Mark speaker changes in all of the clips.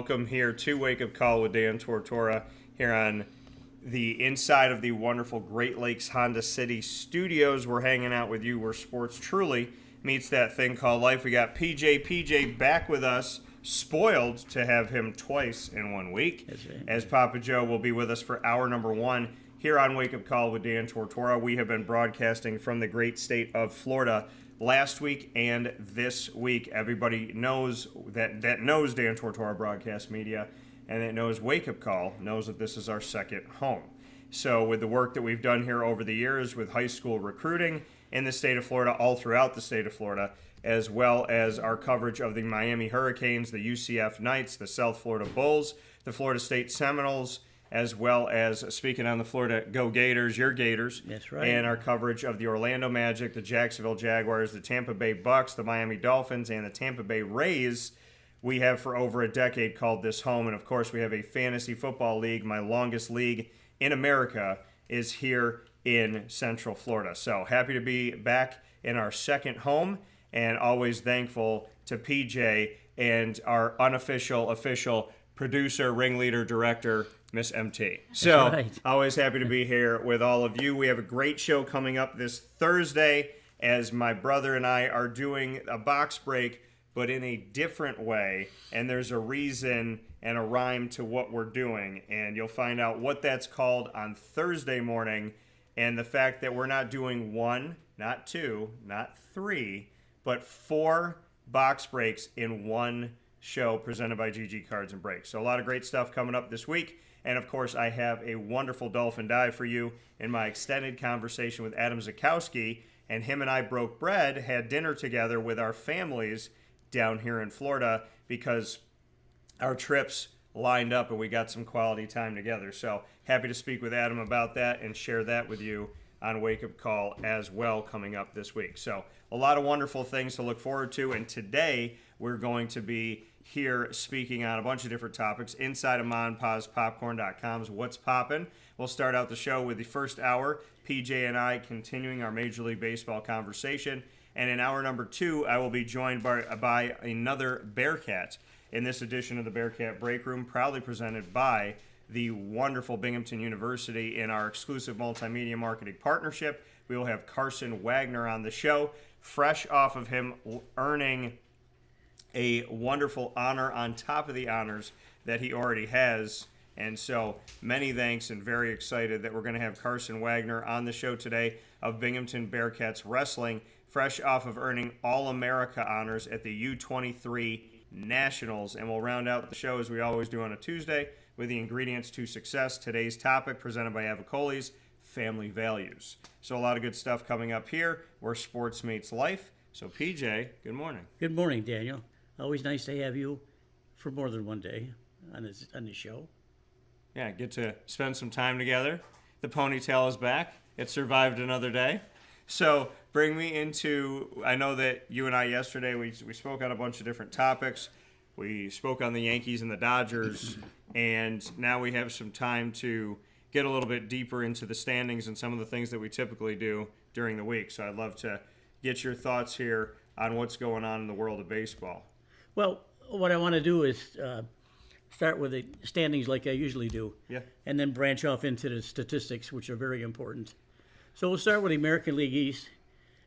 Speaker 1: welcome here to Wake Up Call with Dan Tortora here on the inside of the wonderful Great Lakes Honda City studios. We're hanging out with you where sports truly meets that thing called life. We got PJ back with us. Spoiled to have him twice in 1 week.
Speaker 2: That's right.
Speaker 1: As Papa Joe will be with us for hour number 1 here on Wake Up Call with Dan Tortora. We have been broadcasting from the great state of Florida last week and this week. Everybody knows that knows Dan Tortora Broadcast Media and that knows Wake Up Call, knows that this is our second home. So with the work that we've done here over the years with high school recruiting in the state of Florida, all throughout the state of Florida, as well as our coverage of the Miami Hurricanes, the UCF Knights, the South Florida Bulls, the Florida State Seminoles, as well as, speaking on the Florida Go Gators, your Gators.
Speaker 2: That's right.
Speaker 1: And our coverage of the Orlando Magic, the Jacksonville Jaguars, the Tampa Bay Bucks, the Miami Dolphins, and the Tampa Bay Rays. We have for over a decade called this home. And, of course, we have a fantasy football league. My longest league in America is here in Central Florida. So happy to be back in our second home. And always thankful to PJ and our official producer, ringleader, director, Miss MT. So
Speaker 2: right.
Speaker 1: Always happy to be here with all of you. We have a great show coming up this Thursday as my brother and I are doing a box break, but in a different way. And there's a reason and a rhyme to what we're doing. And you'll find out what that's called on Thursday morning. And the fact that we're not doing one, not two, not three, but 4 box breaks in one show presented by GG Cards and Breaks. So a lot of great stuff coming up this week. And, of course, I have a wonderful Dolphin Dive for you in my extended conversation with Adam Zakowski. And him and I broke bread, had dinner together with our families down here in Florida because our trips lined up and we got some quality time together. So happy to speak with Adam about that and share that with you on Wake Up Call as well coming up this week. So a lot of wonderful things to look forward to. And today we're going to be here speaking on a bunch of different topics inside of MonPazPopcorn.com's What's Poppin'. We'll start out the show with the first hour, PJ and I continuing our Major League Baseball conversation. And in hour number 2, I will be joined by another Bearcat in this edition of the Bearcat Breakroom, proudly presented by the wonderful Binghamton University in our exclusive multimedia marketing partnership. We will have Carson Wagner on the show, fresh off of him earning a wonderful honor on top of the honors that he already has. And so many thanks and very excited that we're going to have Carson Wagner on the show today of Binghamton Bearcats Wrestling, fresh off of earning All-America honors at the U23 Nationals. And we'll round out the show as we always do on a Tuesday with the ingredients to success. Today's topic presented by Avicolli's family values. So a lot of good stuff coming up here where sports meets life. So PJ, good morning.
Speaker 2: Good morning, Daniel. Always nice to have you for more than one day on this show.
Speaker 1: Yeah, get to spend some time together. The ponytail is back. It survived another day. So bring me into, I know that you and I yesterday, we spoke on a bunch of different topics. We spoke on the Yankees and the Dodgers, and now we have some time to get a little bit deeper into the standings and some of the things that we typically do during the week. So I'd love to get your thoughts here on what's going on in the world of baseball.
Speaker 2: Well, what I want to do is start with the standings like I usually do, and then branch off into the statistics, which are very important. So we'll start with the American League East,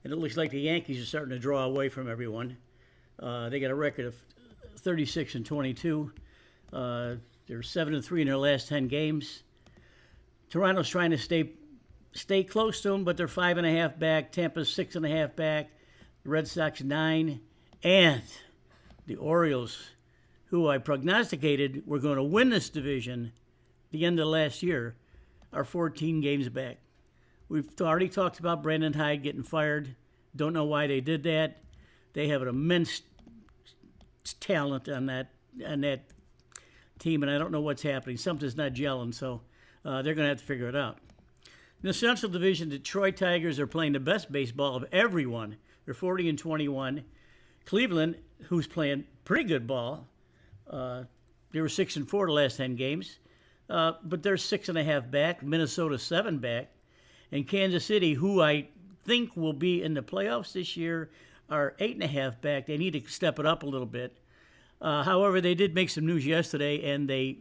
Speaker 2: and it looks like the Yankees are starting to draw away from everyone. They got a record of 36-22. They're 7-3 in their last 10 games. Toronto's trying to stay close to them, but they're 5.5 back. Tampa's 6.5 back. The Red Sox 9, and the Orioles, who I prognosticated were going to win this division the end of last year, are 14 games back. We've already talked about Brandon Hyde getting fired. Don't know why they did that. They have an immense talent on that team, and I don't know what's happening. Something's not gelling, so they're going to have to figure it out. In the Central Division, the Detroit Tigers are playing the best baseball of everyone. They're 40-21. Cleveland, who's playing pretty good ball, they were 6-4 the last 10 games, but they're 6.5 back. Minnesota 7 back, and Kansas City, who I think will be in the playoffs this year, are 8.5 back. They need to step it up a little bit. However, they did make some news yesterday, and they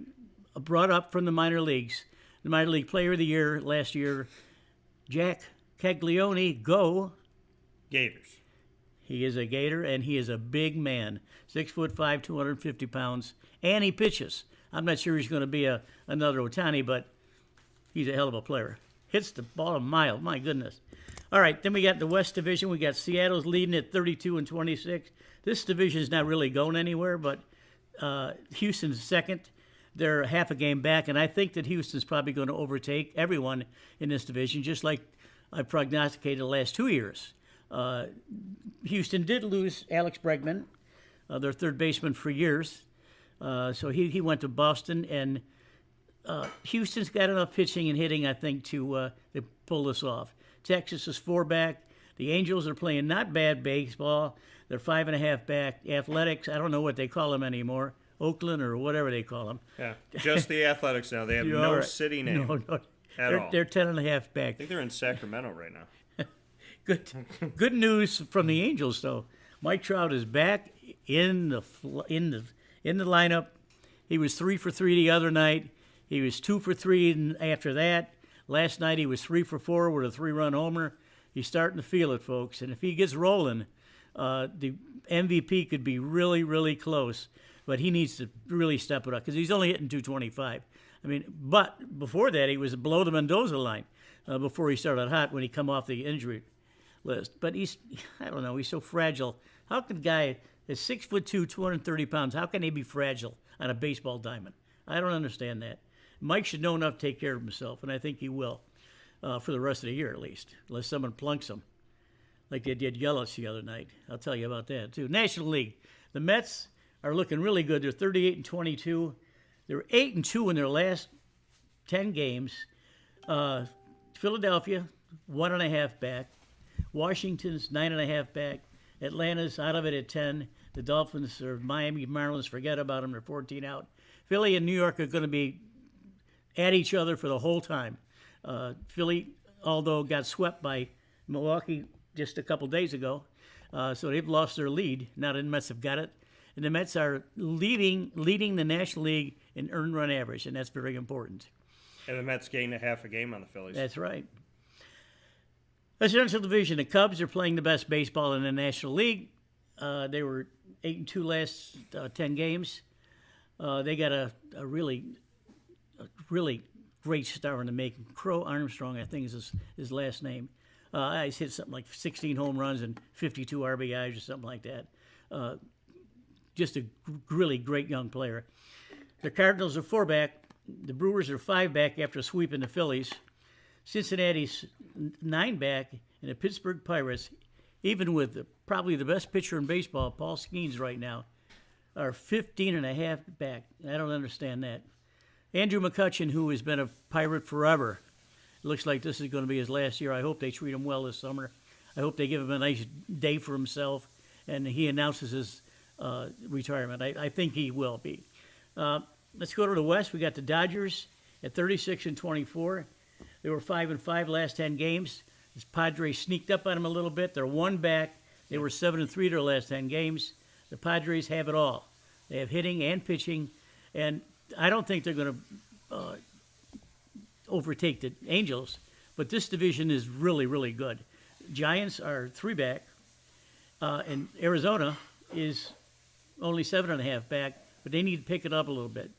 Speaker 2: brought up from the minor leagues, the minor league player of the year last year, Jack Caglione. Go
Speaker 1: Gators.
Speaker 2: He is a Gator, and he is a big man, 6'5", 250 pounds, and he pitches. I'm not sure he's going to be another Ohtani, but he's a hell of a player. Hits the ball a mile. My goodness. All right, then we got the West Division. We got Seattle's leading at 32-26. This division is not really going anywhere, but Houston's second. They're half a game back, and I think that Houston's probably going to overtake everyone in this division, just like I prognosticated the last 2 years. Houston did lose Alex Bregman, their third baseman for years. So he went to Boston, and Houston's got enough pitching and hitting, I think, to pull this off. Texas is 4 back. The Angels are playing not bad baseball. They're 5.5 back. Athletics, I don't know what they call them anymore. Oakland or whatever they call them.
Speaker 1: Yeah, just the Athletics now. They have no city name
Speaker 2: no.
Speaker 1: at all.
Speaker 2: They're 10.5 back.
Speaker 1: I think they're in Sacramento right now.
Speaker 2: Good news from the Angels, though. Mike Trout is back in the lineup. He was 3 for 3 the other night. He was 2 for 3 after that. Last night he was 3 for 4 with a 3-run homer. He's starting to feel it, folks. And if he gets rolling, the MVP could be really, really close. But he needs to really step it up because he's only hitting 225. I mean, but before that he was below the Mendoza line before he started hot when he come off the injury list. But I don't know, he's so fragile. How can a guy that's 6'2", 230 pounds, how can he be fragile on a baseball diamond? I don't understand that. Mike should know enough to take care of himself, and I think he will for the rest of the year at least, unless someone plunks him like they did Yelich the other night. I'll tell you about that, too. National League. The Mets are looking really good. They're 38-22. They're 8-2 in their last 10 games. Philadelphia, 1.5 back. Washington's 9.5 back. Atlanta's out of it at 10. The Dolphins or Miami Marlins, forget about them. They're 14 out. Philly and New York are going to be at each other for the whole time. Philly, although got swept by Milwaukee just a couple days ago, so they've lost their lead. Now the Mets have got it. And the Mets are leading the National League in earned run average, and that's very important.
Speaker 1: And the Mets gained a half a game on the Phillies.
Speaker 2: That's right. Central Division, the Cubs are playing the best baseball in the National League. They were 8-2 last 10 games. They got a really great star in the making. Crow Armstrong, I think is his last name. He's hit something like 16 home runs and 52 RBIs or something like that. Just a really great young player. The Cardinals are 4 back. The Brewers are 5 back after sweeping the Phillies. Cincinnati's 9 back, and the Pittsburgh Pirates, even with probably the best pitcher in baseball, Paul Skeens right now, are 15.5 back. I don't understand that. Andrew McCutchen, who has been a Pirate forever, looks like this is going to be his last year. I hope they treat him well this summer. I hope they give him a nice day for himself, and he announces his retirement. I think he will be. Let's go to the West. We got the Dodgers at 36-24. They were 5-5 last 10 games. The Padres sneaked up on them a little bit. They're 1 back. They were 7-3 their last 10 games. The Padres have it all. They have hitting and pitching, and I don't think they're going to overtake the Angels, but this division is really, really good. Giants are 3 back, and Arizona is only 7.5 back, but they need to pick it up a little bit.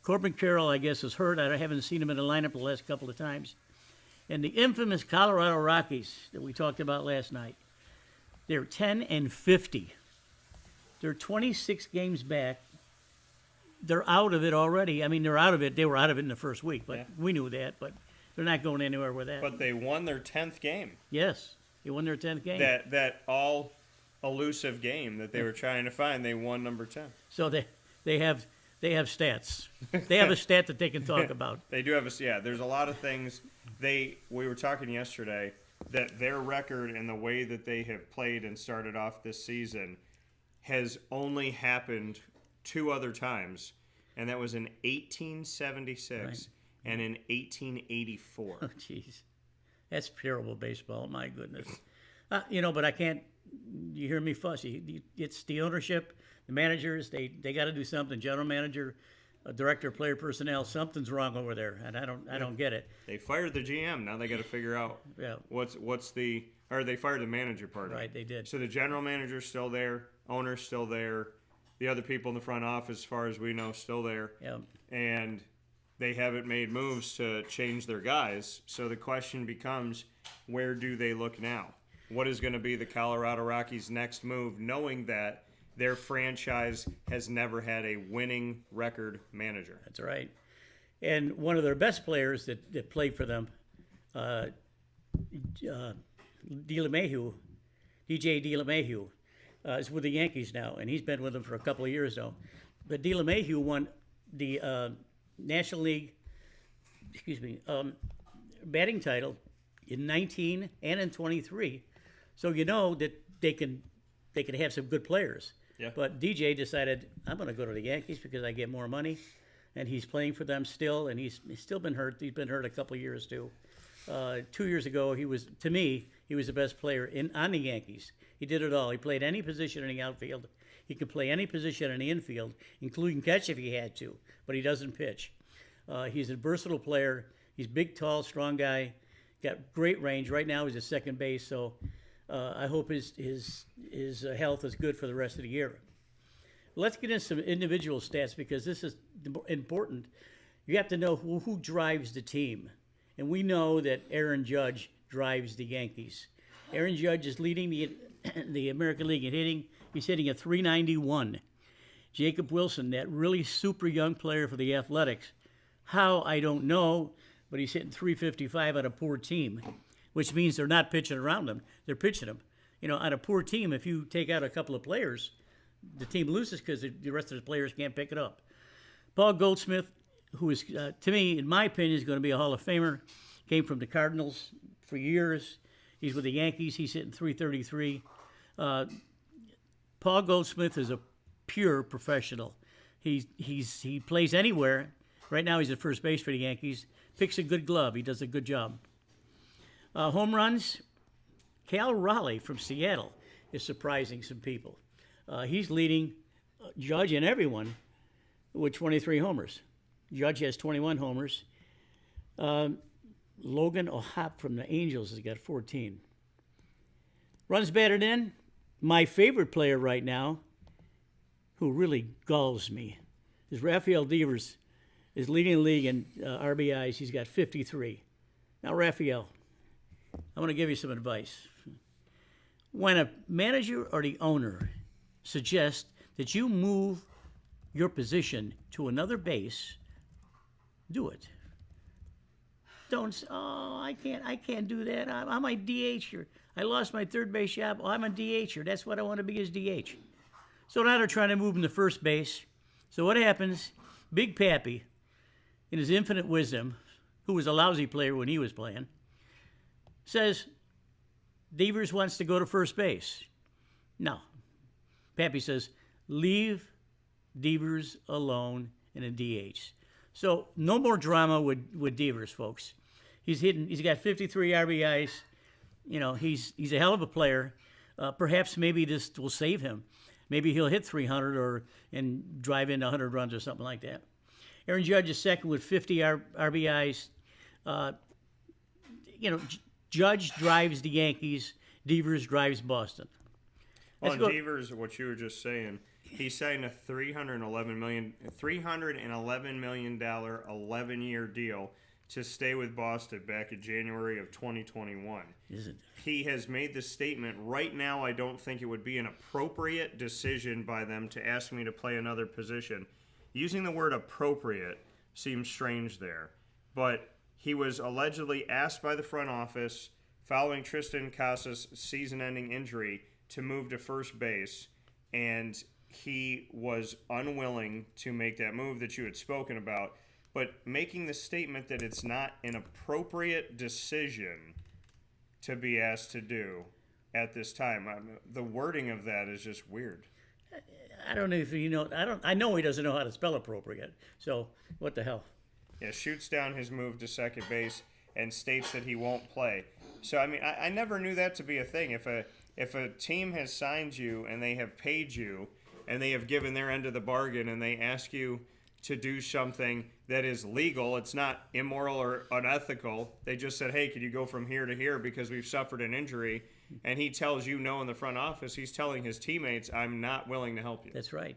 Speaker 2: Corbin Carroll, I guess, is hurt. I haven't seen him in the lineup the last couple of times. And the infamous Colorado Rockies that we talked about last night, they're 10-50. They're 26 games back. They're out of it already. I mean, they're out of it. They were out of it in the first week, but we knew that. But they're not going anywhere with that.
Speaker 1: But they won their 10th game.
Speaker 2: Yes, they won their 10th game.
Speaker 1: That all elusive game that they were trying to find, they won number 10.
Speaker 2: So they have stats. They have a stat that they can talk about.
Speaker 1: They do have there's a lot of things. We were talking yesterday that their record and the way that they have played and started off this season has only happened 2 other times, and that was in 1876 and in 1884.
Speaker 2: Oh, jeez. That's terrible baseball, my goodness. But I can't you hear me fussy. It's the ownership, the managers. They got to do something. General manager, director of player personnel. Something's wrong over there, and I don't get it.
Speaker 1: They fired the GM. Now they got to figure out what's the, or they fired the manager part.
Speaker 2: Right, they did.
Speaker 1: So the general manager's still there, owner's still there, the other people in the front office, as far as we know, still there.
Speaker 2: Yeah.
Speaker 1: And they haven't made moves to change their guys. So the question becomes, where do they look now? What is going to be the Colorado Rockies' next move, knowing that their franchise has never had a winning record manager?
Speaker 2: That's right. And one of their best players that played for them, DJ DeLemayhew, is with the Yankees now, and he's been with them for a couple of years now. But DeLemayhew won the National League, batting title in 19 and in 23. So you know that they can have some good players.
Speaker 1: Yeah.
Speaker 2: But DJ decided, I'm going to go to the Yankees because I get more money, and he's playing for them still, and he's still been hurt. He's been hurt a couple of years too. 2 years ago, he was the best player on the Yankees. He did it all. He played any position in the outfield. He could play any position in the infield, including catch if he had to, but he doesn't pitch. He's a versatile player. He's big, tall, strong guy. Got great range. Right now he's at second base, so I hope his health is good for the rest of the year. Let's get into some individual stats because this is important. You have to know who drives the team. And we know that Aaron Judge drives the Yankees. Aaron Judge is leading the American League in hitting. He's hitting a .391. Jacob Wilson, that really super young player for the Athletics. How, I don't know, but he's hitting .355 on a poor team, which means they're not pitching around him. They're pitching him. You know, on a poor team, if you take out a couple of players, the team loses because the rest of the players can't pick it up. Paul Goldschmidt, who is, to me, in my opinion, is going to be a Hall of Famer, came from the Cardinals for years. He's with the Yankees. He's hitting .333. Paul Goldschmidt is a pure professional. He plays anywhere. Right now he's at first base for the Yankees. Picks a good glove. He does a good job. Home runs, Cal Raleigh from Seattle is surprising some people. He's leading Judge and everyone with 23 homers. Judge has 21 homers. Logan O'Hoppe from the Angels has got 14. Runs batted in, my favorite player right now, who really galls me, is Rafael Devers, is leading the league in RBIs. He's got 53. Now, Rafael, I want to give you some advice. When a manager or the owner suggests that you move your position to another base, do it. Don't, I can't do that. I'm a DHer. I lost my third base job. I'm a DHer. That's what I want to be, is DH. So now they're trying to move him to first base. So what happens? Big Pappy, in his infinite wisdom, who was a lousy player when he was playing, says Devers wants to go to first base. No. Pappy says, leave Devers alone in a DH. So no more drama with Devers, folks. He's got 53 RBIs. You know, he's a hell of a player. Perhaps maybe this will save him. Maybe he'll hit 300 and drive into 100 runs or something like that. Aaron Judge is second with 50 RBIs. Judge drives the Yankees. Devers drives Boston.
Speaker 1: On Devers, what you were just saying, he signed a $311 million 11-year deal to stay with Boston back in January of 2021.
Speaker 2: Isn't it?
Speaker 1: He has made the statement, right now I don't think it would be an appropriate decision by them to ask me to play another position. Using the word appropriate seems strange there. But he was allegedly asked by the front office following Tristan Casas' season-ending injury to move to first base, and he was unwilling to make that move that you had spoken about, but making the statement that it's not an appropriate decision to be asked to do at this time. The wording of that is just weird.
Speaker 2: I don't know if you know. I know he doesn't know how to spell appropriate. So what the hell?
Speaker 1: Yeah, shoots down his move to second base and states that he won't play. So I mean, I never knew that to be a thing. If if a team has signed you and they have paid you and they have given their end of the bargain and they ask you to do something that is legal, it's not immoral or unethical. They just said, hey, could you go from here to here because we've suffered an injury? And he tells you no in the front office. He's telling his teammates, I'm not willing to help you.
Speaker 2: That's right.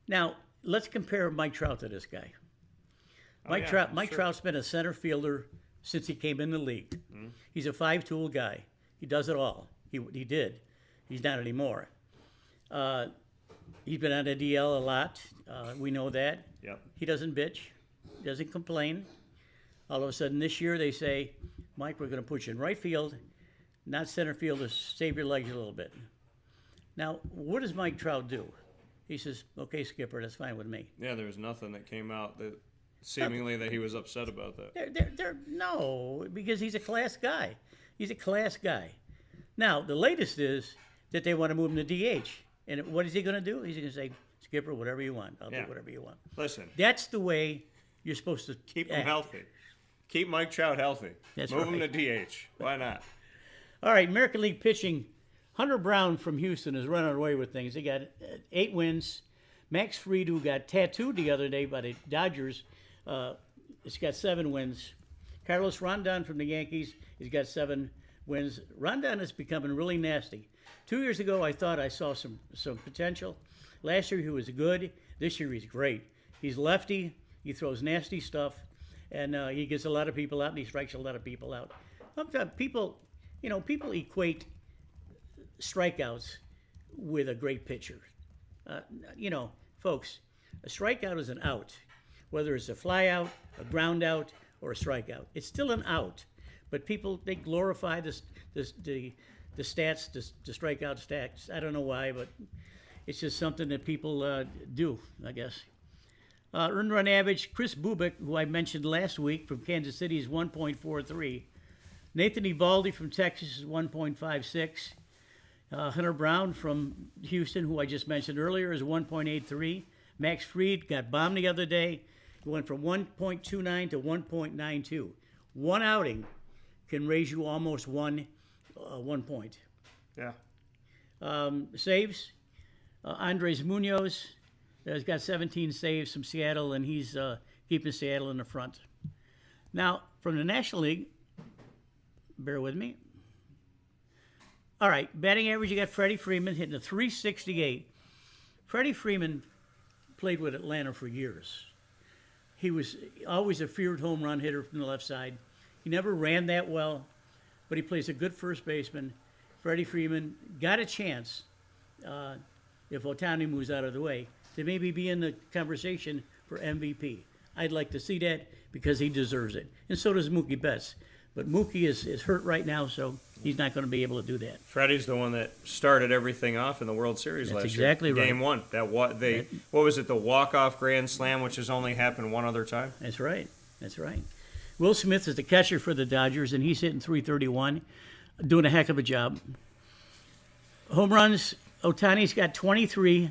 Speaker 2: Now, let's compare Mike Trout to this guy. Mike Trout's been a center fielder since he came in the league. Mm-hmm. He's a five-tool guy. He does it all. He did. He's not anymore. He's been on the DL a lot. We know that.
Speaker 1: Yep.
Speaker 2: He doesn't bitch. He doesn't complain. All of a sudden this year they say, Mike, we're going to put you in right field, not center field, to save your legs a little bit. Now, what does Mike Trout do? He says, okay, Skipper, that's fine with me.
Speaker 1: Yeah, there was nothing that came out that seemingly that he was upset about that.
Speaker 2: No, because he's a class guy. He's a class guy. Now, the latest is that they want to move him to DH. And what is he going to do? He's going to say, Skipper, whatever you want. I'll do whatever you want.
Speaker 1: Listen.
Speaker 2: That's the way you're supposed to
Speaker 1: keep him healthy. Keep Mike Trout healthy.
Speaker 2: That's
Speaker 1: Move
Speaker 2: right.
Speaker 1: him to DH. Why not?
Speaker 2: All right, American League pitching. Hunter Brown from Houston is running away with things. He got 8 wins. Max Fried, who got tattooed the other day by the Dodgers, has got 7 wins. Carlos Rondon from the Yankees has got 7 wins. Rondon is becoming really nasty. 2 years ago, I thought I saw some potential. Last year, he was good. This year, he's great. He's lefty. He throws nasty stuff, and he gets a lot of people out, and he strikes a lot of people out. Sometimes people equate strikeouts with a great pitcher. Folks, a strikeout is an out. Whether it's a fly out, a ground out, or a strikeout, it's still an out. But people, they glorify the stats, the strikeout stats. I don't know why, but it's just something that people do, I guess. Earned run average, Chris Bubik, who I mentioned last week from Kansas City, is 1.43. Nathan Eovaldi from Texas is 1.56. Hunter Brown from Houston, who I just mentioned earlier, is 1.83. Max Fried got bombed the other day. He went from 1.29 to 1.92. One outing can raise you almost 1 point.
Speaker 1: Yeah.
Speaker 2: Saves, Andres Munoz has got 17 saves from Seattle, and he's keeping Seattle in the front. Now, from the National League, bear with me. All right, batting average, you got Freddie Freeman hitting a .368. Freddie Freeman played with Atlanta for years. He was always a feared home run hitter from the left side. He never ran that well, but he plays a good first baseman. Freddie Freeman got a chance, if Ohtani moves out of the way, to maybe be in the conversation for MVP. I'd like to see that because he deserves it. And so does Mookie Betts. But Mookie is hurt right now, so he's not going to be able to do that.
Speaker 1: Freddie's the one that started everything off in the World Series last year.
Speaker 2: Exactly right.
Speaker 1: Game 1. What was it, the walk-off grand slam, which has only happened one other time?
Speaker 2: That's right. That's right. Will Smith is the catcher for the Dodgers, and he's hitting .331, doing a heck of a job. Home runs, Ohtani's got 23.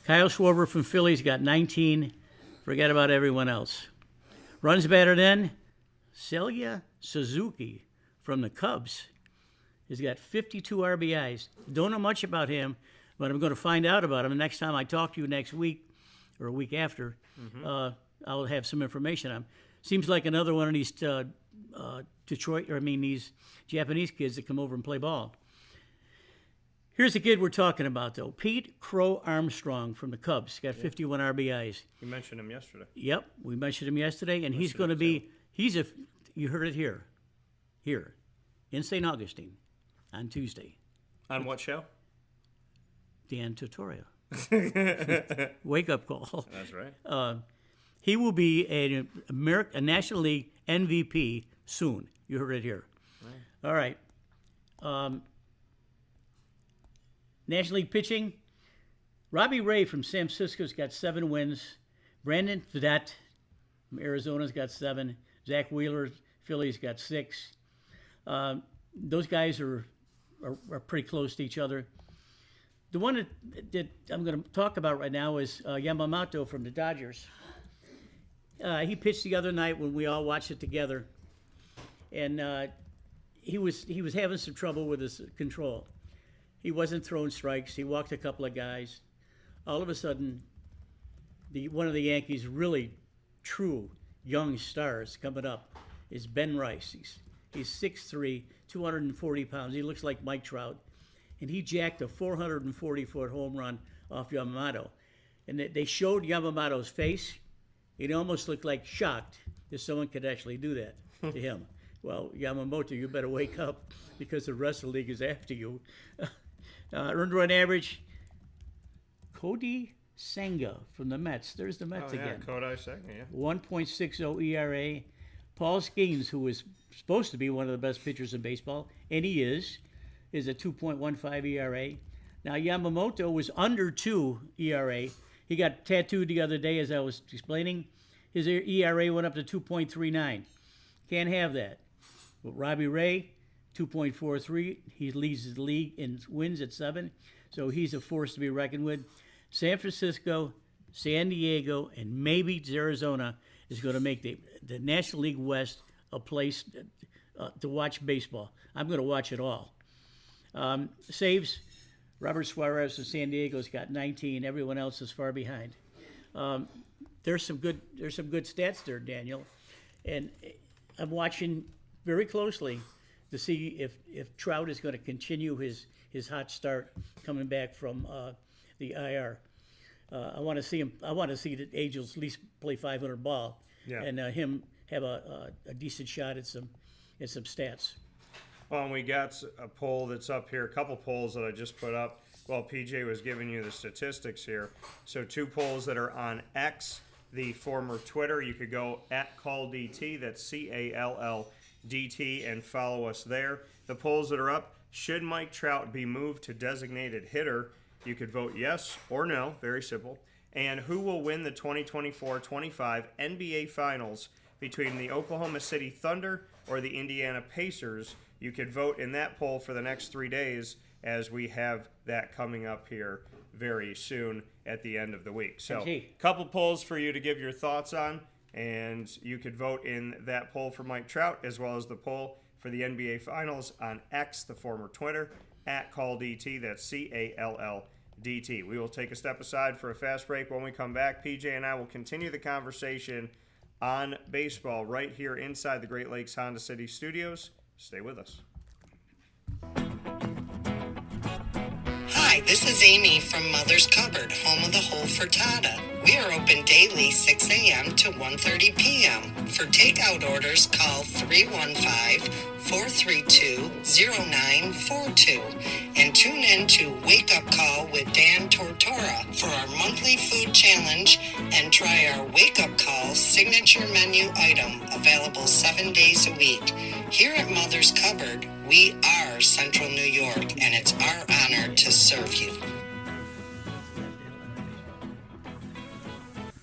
Speaker 2: Kyle Schwarber from Philly's got 19. Forget about everyone else. Runs batted in, Seiya Suzuki from the Cubs has got 52 RBIs. Don't know much about him, but I'm going to find out about him. The next time I talk to you next week or a week after, I'll have some information on him. Seems like another one of these these Japanese kids that come over and play ball. Here's the kid we're talking about, though. Pete Crow Armstrong from the Cubs. Got 51 RBIs.
Speaker 1: You mentioned him yesterday.
Speaker 2: Yep, we mentioned him yesterday, and he's going to be – you heard it here, in St. Augustine on Tuesday.
Speaker 1: On what show?
Speaker 2: Dan Tortora. Wake-up call.
Speaker 1: That's right.
Speaker 2: He will be a National League MVP soon. You heard it here. Right. All right. National League pitching. Robbie Ray from San Francisco's got 7 wins. Brandon Vedette from Arizona's got 7. Zach Wheeler, Philly's got 6. Those guys are pretty close to each other. The one that I'm going to talk about right now is Yamamoto from the Dodgers. He pitched the other night when we all watched it together, and he was having some trouble with his control. He wasn't throwing strikes. He walked a couple of guys. All of a sudden, one of the Yankees' really true young stars coming up is Ben Rice. He's 6'3", 240 pounds. He looks like Mike Trout. And he jacked a 440-foot home run off Yamamoto. And they showed Yamamoto's face. It almost looked like shocked that someone could actually do that to him. Well, Yamamoto, you better wake up because the rest of the league is after you. Earned run average, Cody Senga from the Mets. There's the Mets again.
Speaker 1: Cody Senga, yeah.
Speaker 2: 1.60 ERA. Paul Skeens, who was supposed to be one of the best pitchers in baseball, and he is a 2.15 ERA. Now, Yamamoto was under 2 ERA. He got tattooed the other day, as I was explaining. His ERA went up to 2.39. Can't have that. But Robbie Ray, 2.43. He leads the league in wins at 7. So he's a force to be reckoned with. San Francisco, San Diego, and maybe Arizona is going to make the National League West a place to watch baseball. I'm going to watch it all. Saves, Robert Suarez of San Diego's got 19. Everyone else is far behind. There's some good stats there, Daniel, and I'm watching very closely to see if Trout is going to continue his hot start coming back from the IR. I want to see him. I want to see the Angels at least play 500 ball, and him have a decent shot at some stats.
Speaker 1: Well, and we got a poll that's up here, a couple polls that I just put up while PJ was giving you the statistics here. So 2 polls that are on X, the former Twitter. You could go @CallDT, that's CALLDT, and follow us there. The polls that are up: should Mike Trout be moved to designated hitter? You could vote yes or no, very simple. And who will win the 2024-25 NBA Finals between the Oklahoma City Thunder or the Indiana Pacers? You could vote in that poll for the next 3 days, as we have that coming up here very soon at the end of the week. So a couple polls for you to give your thoughts on, and you could vote in that poll for Mike Trout as well as the poll for the NBA Finals on X, the former Twitter, @CallDT, that's CALLDT. We will take a step aside for a fast break. When we come back, PJ and I will continue the conversation on baseball right here inside the Great Lakes Honda City Studios. Stay with us.
Speaker 3: Hi, this is Amy from Mother's Cupboard, home of the whole frittata. We are open daily 6 a.m. to 1:30 p.m. For takeout orders, call 315-432-0942 and tune in to Wake Up Call with Dan Tortora for our monthly food challenge and try our Wake Up Call signature menu item available 7 days a week. Here at Mother's Cupboard, we are Central New York, and it's our honor to serve you.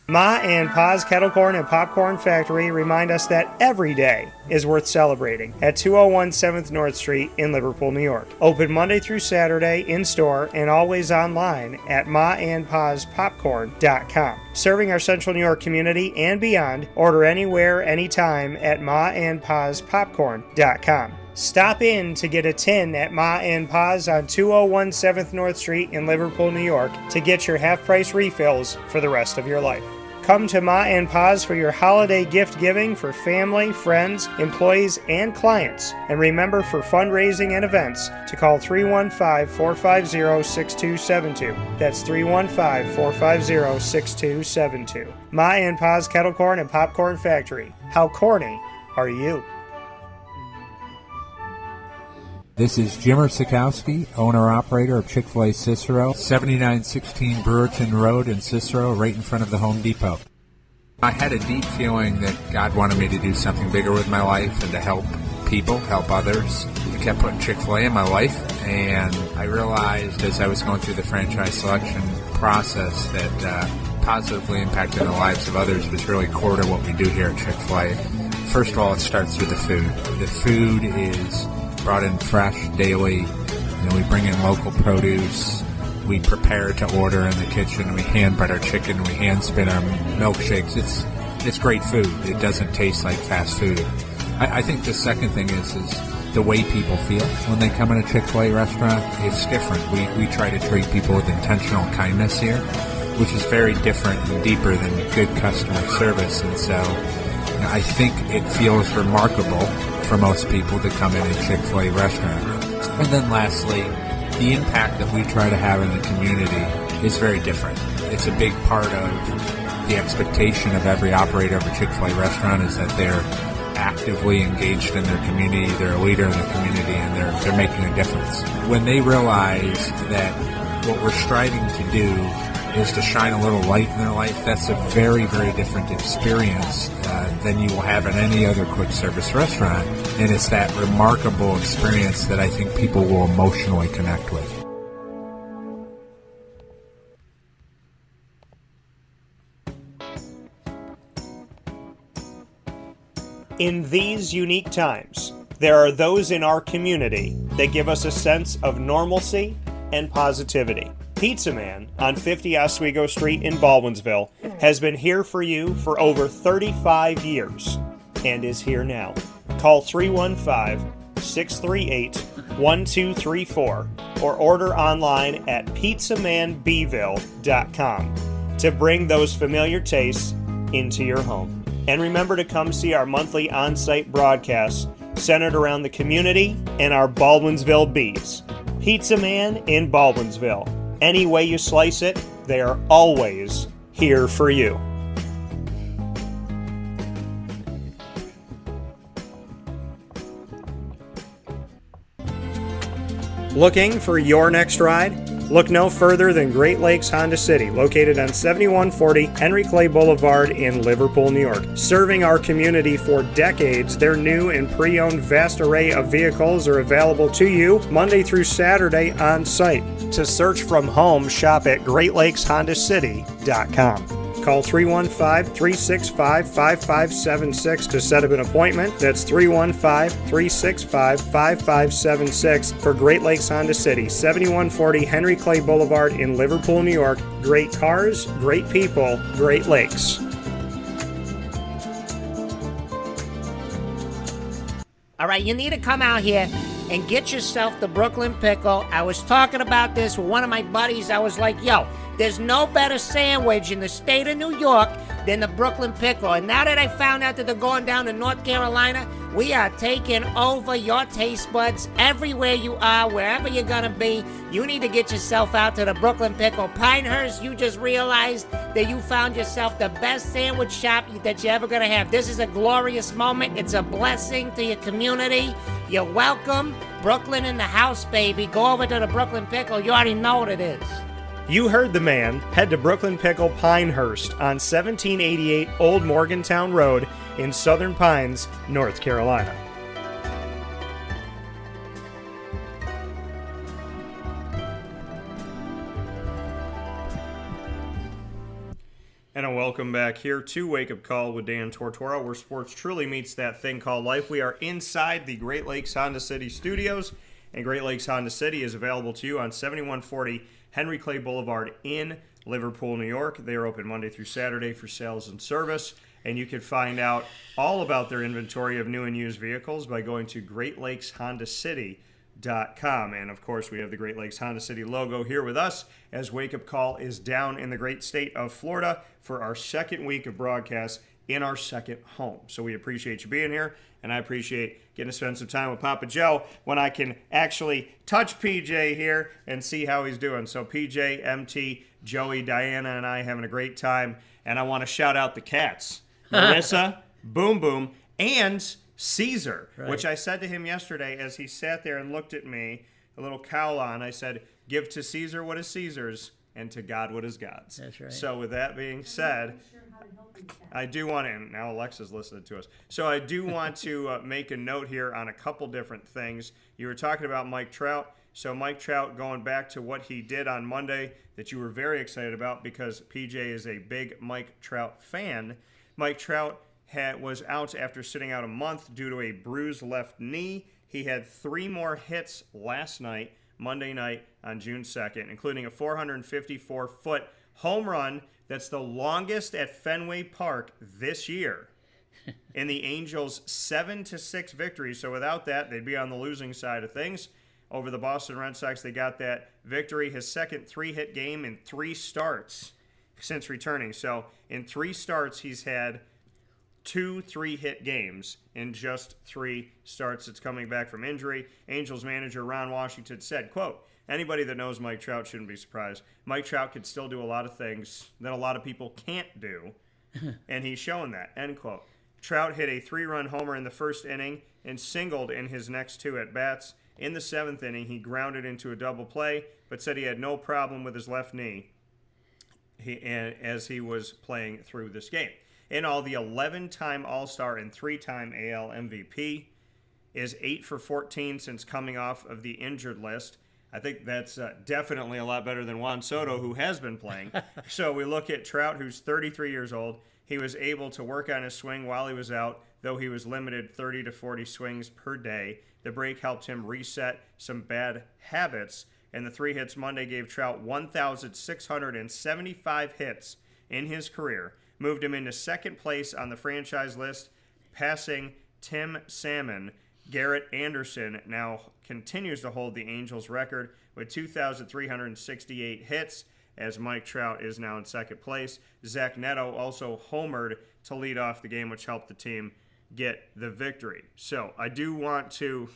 Speaker 1: Ma and Pa's Kettle Corn and Popcorn Factory remind us that every day is worth celebrating at 201 7th North Street in Liverpool, New York. Open Monday through Saturday in-store and always online at maandpaspopcorn.com. Serving our Central New York community and beyond, order anywhere, anytime at maandpaspopcorn.com. Stop in to get a tin at Ma and Pa's on 201 7th North Street in Liverpool, New York to get your half-price refills for the rest of your life. Come to Ma and Pa's for your holiday gift giving for family, friends, employees, and clients. And remember, for fundraising and events, to call 315-450-6272. That's 315-450-6272. Ma and Pa's Kettle Corn and Popcorn Factory. How corny are you?
Speaker 4: This is Jimmer Sikowski, owner-operator of Chick-fil-A Cicero, 7916 Brewerton Road in Cicero, right in front of the Home Depot. I had a deep feeling that God wanted me to do something bigger with my life and to help people, help others. I kept putting Chick-fil-A in my life, and I realized as I was going through the franchise selection process that positively impacting the lives of others was really core to what we do here at Chick-fil-A. First of all, it starts with the food. The food is brought in fresh daily. We bring in local produce. We prepare to order in the kitchen. We hand bread our chicken. We hand spin our milkshakes. It's great food. It doesn't taste like fast food. I think the second thing is the way people feel when they come in a Chick-fil-A restaurant. It's different. We try to treat people with intentional kindness here, which is very different and deeper than good customer service. And so I think it feels remarkable for most people to come in a Chick-fil-A restaurant. And then lastly, the impact that we try to have in the community is very different. It's a big part of the expectation of every operator of a Chick-fil-A restaurant is that they're actively engaged in their community, they're a leader in the community, and they're making a difference. When they realize that what we're striving to do is to shine a little light in their life, that's a very, very different experience than you will have in any other quick service restaurant. And it's that remarkable experience that I think people will emotionally connect with.
Speaker 1: In these unique times, there are those in our community that give us a sense of normalcy and positivity. Pizza Man on 50 Oswego Street in Baldwinsville has been here for you for over 35 years and is here now. Call 315-638-1234 or order online at pizzamanbville.com to bring those familiar tastes into your home. And remember to come see our monthly on-site broadcasts centered around the community and our Baldwinsville Bees. Pizza Man in Baldwinsville. Any way you slice it, they are always here for you. Looking for your next ride? Look no further than Great Lakes Honda City, located on 7140 Henry Clay Boulevard in Liverpool, New York. Serving our community for decades, their new and pre-owned vast array of vehicles are available to you Monday through Saturday on site. To search from home, shop at GreatLakesHondaCity.com. Call 315-365-5576 to set up an appointment. That's 315-365-5576 for Great Lakes Honda City, 7140 Henry Clay Boulevard in Liverpool, New York. Great cars, great people, Great Lakes.
Speaker 5: All right, you need to come out here and get yourself the Brooklyn Pickle. I was talking about this with one of my buddies. I was like, yo, there's no better sandwich in the state of New York than the Brooklyn Pickle. And now that I found out that they're going down to North Carolina, we are taking over your taste buds everywhere you are, wherever you're going to be. You need to get yourself out to the Brooklyn Pickle. Pinehurst, you just realized that you found yourself the best sandwich shop that you're ever going to have. This is a glorious moment. It's a blessing to your community. You're welcome. Brooklyn in the house, baby. Go over to the Brooklyn Pickle. You already know what it is.
Speaker 1: You heard the man. Head to Brooklyn Pickle Pinehurst on 1788 Old Morgantown Road in Southern Pines, North Carolina. And a welcome back here to Wake Up Call with Dan Tortora, where sports truly meets that thing called life. We are inside the Great Lakes Honda City studios, and Great Lakes Honda City is available to you on 7140 Henry Clay Boulevard in Liverpool, New York. They are open Monday through Saturday for sales and service, and you can find out all about their inventory of new and used vehicles by going to GreatLakesHondaCity.com. And of course, we have the Great Lakes Honda City logo here with us as Wake Up Call is down in the great state of Florida for our second week of broadcasts in our second home. So we appreciate you being here, and I appreciate getting to spend some time with Papa Joe when I can actually touch PJ here and see how he's doing. So PJ, MT, Joey, Diana, and I having a great time, and I want to shout out the cats. Marissa, Boom Boom, and Caesar, right, which I said to him yesterday as he sat there and looked at me, a little cowl on. I said, give to Caesar what is Caesar's, and to God what is God's.
Speaker 2: That's right.
Speaker 1: So with that being said, I do want to, and now Alexa's listening to us, so I do want to make a note here on a couple different things. You were talking about Mike Trout. So Mike Trout, going back to what he did on Monday that you were very excited about because PJ is a big Mike Trout fan. Mike Trout was out after sitting out a month due to a bruised left knee. He had 3 more hits last night, Monday night on June 2nd, including a 454-foot home run that's the longest at Fenway Park this year. in the Angels' 7-6 victory. So without that, they'd be on the losing side of things. Over the Boston Red Sox, they got that victory. His second 3-hit game in 3 starts since returning. So in 3 starts, he's had 2 3-hit games in just 3 starts. It's coming back from injury. Angels manager Ron Washington said, quote, "Anybody that knows Mike Trout shouldn't be surprised. Mike Trout could still do a lot of things that a lot of people can't do, and he's showing that," end quote. Trout hit a 3-run homer in the first inning and singled in his next 2 at-bats. In the 7th inning, he grounded into a double play, but said he had no problem with his left knee as he was playing through this game. In all, the 11-time All-Star and 3-time AL MVP is 8 for 14 since coming off of the injured list. I think that's definitely a lot better than Juan Soto, who has been playing. So we look at Trout, who's 33 years old. He was able to work on his swing while he was out, though he was limited 30 to 40 swings per day. The break helped him reset some bad habits, and the 3 hits Monday gave Trout 1,675 hits in his career, moved him into second place on the franchise list, passing Tim Salmon. Garrett Anderson now continues to hold the Angels record with 2,368 hits, as Mike Trout is now in second place. Zach Neto also homered to lead off the game, which helped the team get the victory. So I do want to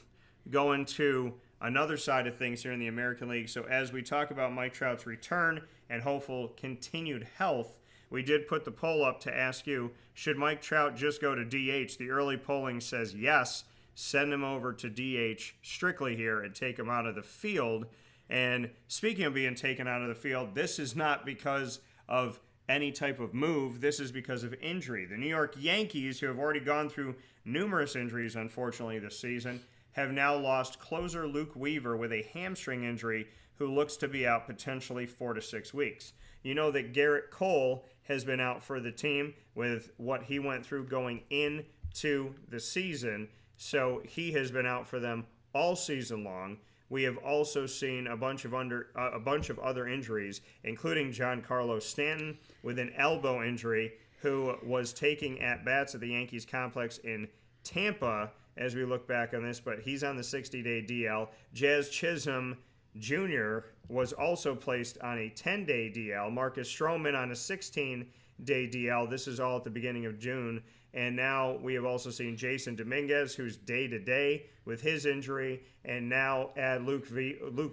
Speaker 1: go into another side of things here in the American League. So as we talk about Mike Trout's return and hopeful continued health, we did put the poll up to ask you, should Mike Trout just go to DH? The early polling says yes. Send him over to DH strictly here and take him out of the field. And speaking of being taken out of the field, this is not because of any type of move. This is because of injury. The New York Yankees, who have already gone through numerous injuries, unfortunately, this season, have now lost closer Luke Weaver with a hamstring injury, who looks to be out potentially 4 to 6 weeks. You know that Garrett Cole has been out for the team with what he went through going into the season, so he has been out for them all season long. We have also seen a bunch of other injuries, including Giancarlo Stanton with an elbow injury, who was taking at-bats at the Yankees complex in Tampa as we look back on this, but he's on the 60-day DL. Jazz Chisholm Jr. was also placed on a 10-day DL. Marcus Stroman on a 16-day DL. This is all at the beginning of June. And now we have also seen Jason Dominguez, who's day-to-day with his injury, and now add Luke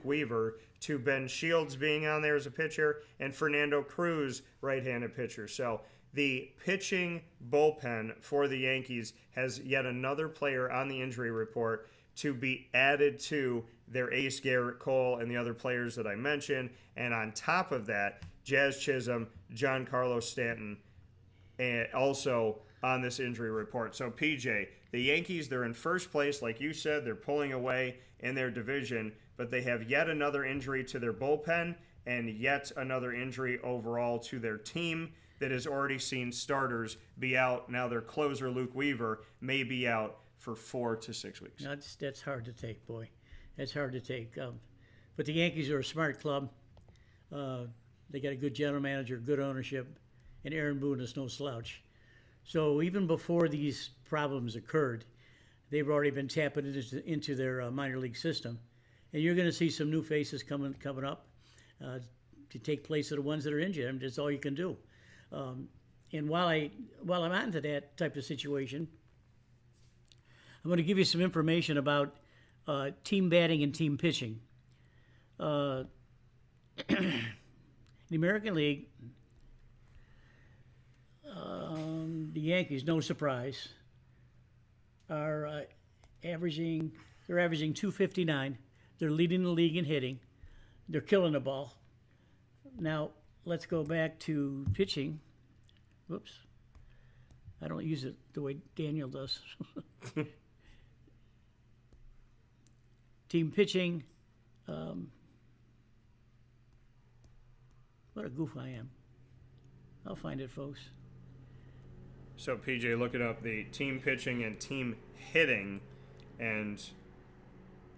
Speaker 1: Weaver to Ben Shields being on there as a pitcher, and Fernando Cruz, right-handed pitcher. So the pitching bullpen for the Yankees has yet another player on the injury report to be added to their ace Garrett Cole and the other players that I mentioned. And on top of that, Jazz Chisholm, Giancarlo Stanton, and also on this injury report. So, PJ, the Yankees, they're in first place. Like you said, they're pulling away in their division, but they have yet another injury to their bullpen and yet another injury overall to their team that has already seen starters be out. Now their closer, Luke Weaver, may be out for 4 to 6 weeks.
Speaker 2: No, that's hard to take, boy. That's hard to take. But the Yankees are a smart club. They got a good general manager, good ownership, and Aaron Boone is no slouch. So even before these problems occurred, they've already been tapping into their minor league system. And you're going to see some new faces coming up to take place of the ones that are injured. I mean, that's all you can do. And while I'm onto that type of situation, I'm going to give you some information about team batting and team pitching. The American League, the Yankees, no surprise, are averaging 259. They're leading the league in hitting. They're killing the ball. Now, let's go back to pitching. Whoops. I don't use it the way Daniel does. Team pitching. What a goof I am. I'll find it, folks.
Speaker 1: So, PJ, looking up the team pitching and team hitting and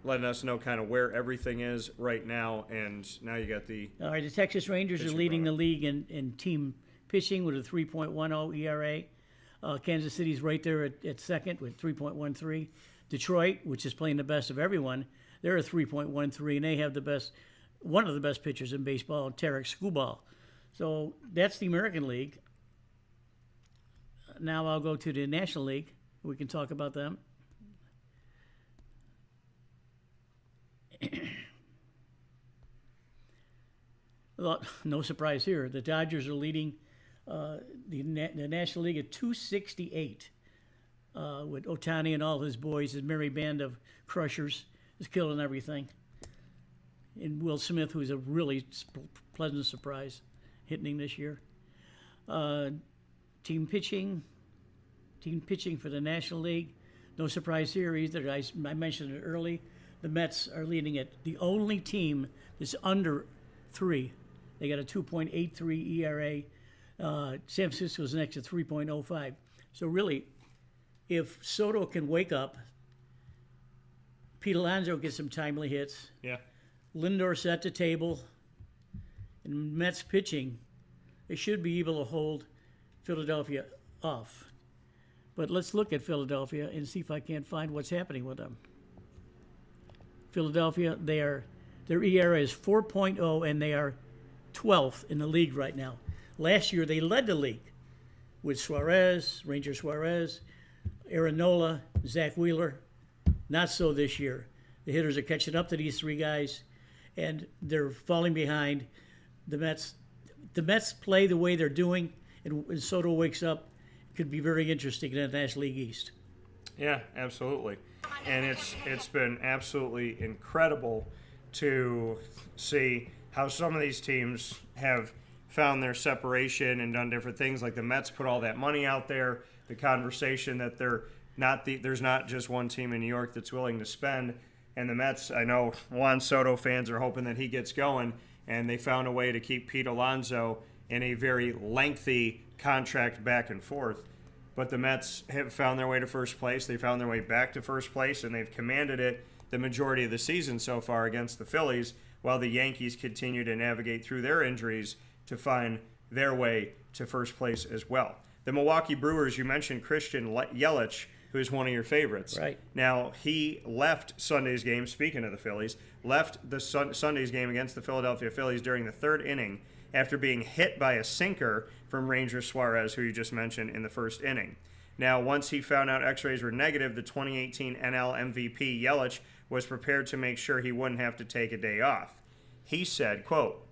Speaker 1: letting us know kind of where everything is right now. And now you got the...
Speaker 2: All right, the Texas Rangers are leading the league in team pitching with a 3.10 ERA. Kansas City's right there at second with 3.13. Detroit, which is playing the best of everyone, they're at 3.13, and they have one of the best pitchers in baseball, Tarek Skubal. So that's the American League. Now I'll go to the National League. We can talk about them. Well, no surprise here. The Dodgers are leading the National League at 268 with Ohtani and all his boys. His merry band of crushers is killing everything. And Will Smith, who's a really pleasant surprise, hitting this year. Team pitching for the National League. No surprise here either. I mentioned it early. The Mets are leading it. The only team that's under 3. They got a 2.83 ERA. San Francisco's next at 3.05. So really, if Soto can wake up, Pete Alonso gets some timely hits.
Speaker 1: Yeah.
Speaker 2: Lindor set the table. And Mets pitching, they should be able to hold Philadelphia off. But let's look at Philadelphia and see if I can't find what's happening with them. Philadelphia, their ERA is 4.0, and they are 12th in the league right now. Last year, they led the league with Ranger Suarez, Aaron Nola, Zach Wheeler. Not so this year. The hitters are catching up to these three guys, and they're falling behind. The Mets play the way they're doing, and when Soto wakes up, it could be very interesting in the National League East.
Speaker 1: Yeah, absolutely. And it's been absolutely incredible to see how some of these teams have found their separation and done different things. Like the Mets put all that money out there, the conversation that there's not just one team in New York that's willing to spend. And the Mets, I know Juan Soto fans are hoping that he gets going, and they found a way to keep Pete Alonso in a very lengthy contract back and forth. But the Mets have found their way to first place. They found their way back to first place, and they've commanded it the majority of the season so far against the Phillies, while the Yankees continue to navigate through their injuries to find their way to first place as well. The Milwaukee Brewers, you mentioned Christian Yelich, who's one of your favorites.
Speaker 2: Right.
Speaker 1: Now, he left Sunday's game, speaking of the Phillies, left the Sunday's game against the Philadelphia Phillies during the third inning after being hit by a sinker from Ranger Suarez, who you just mentioned, in the first inning. Now, once he found out x-rays were negative, the 2018 NL MVP, Yelich, was prepared to make sure he wouldn't have to take a day off. He said, quote,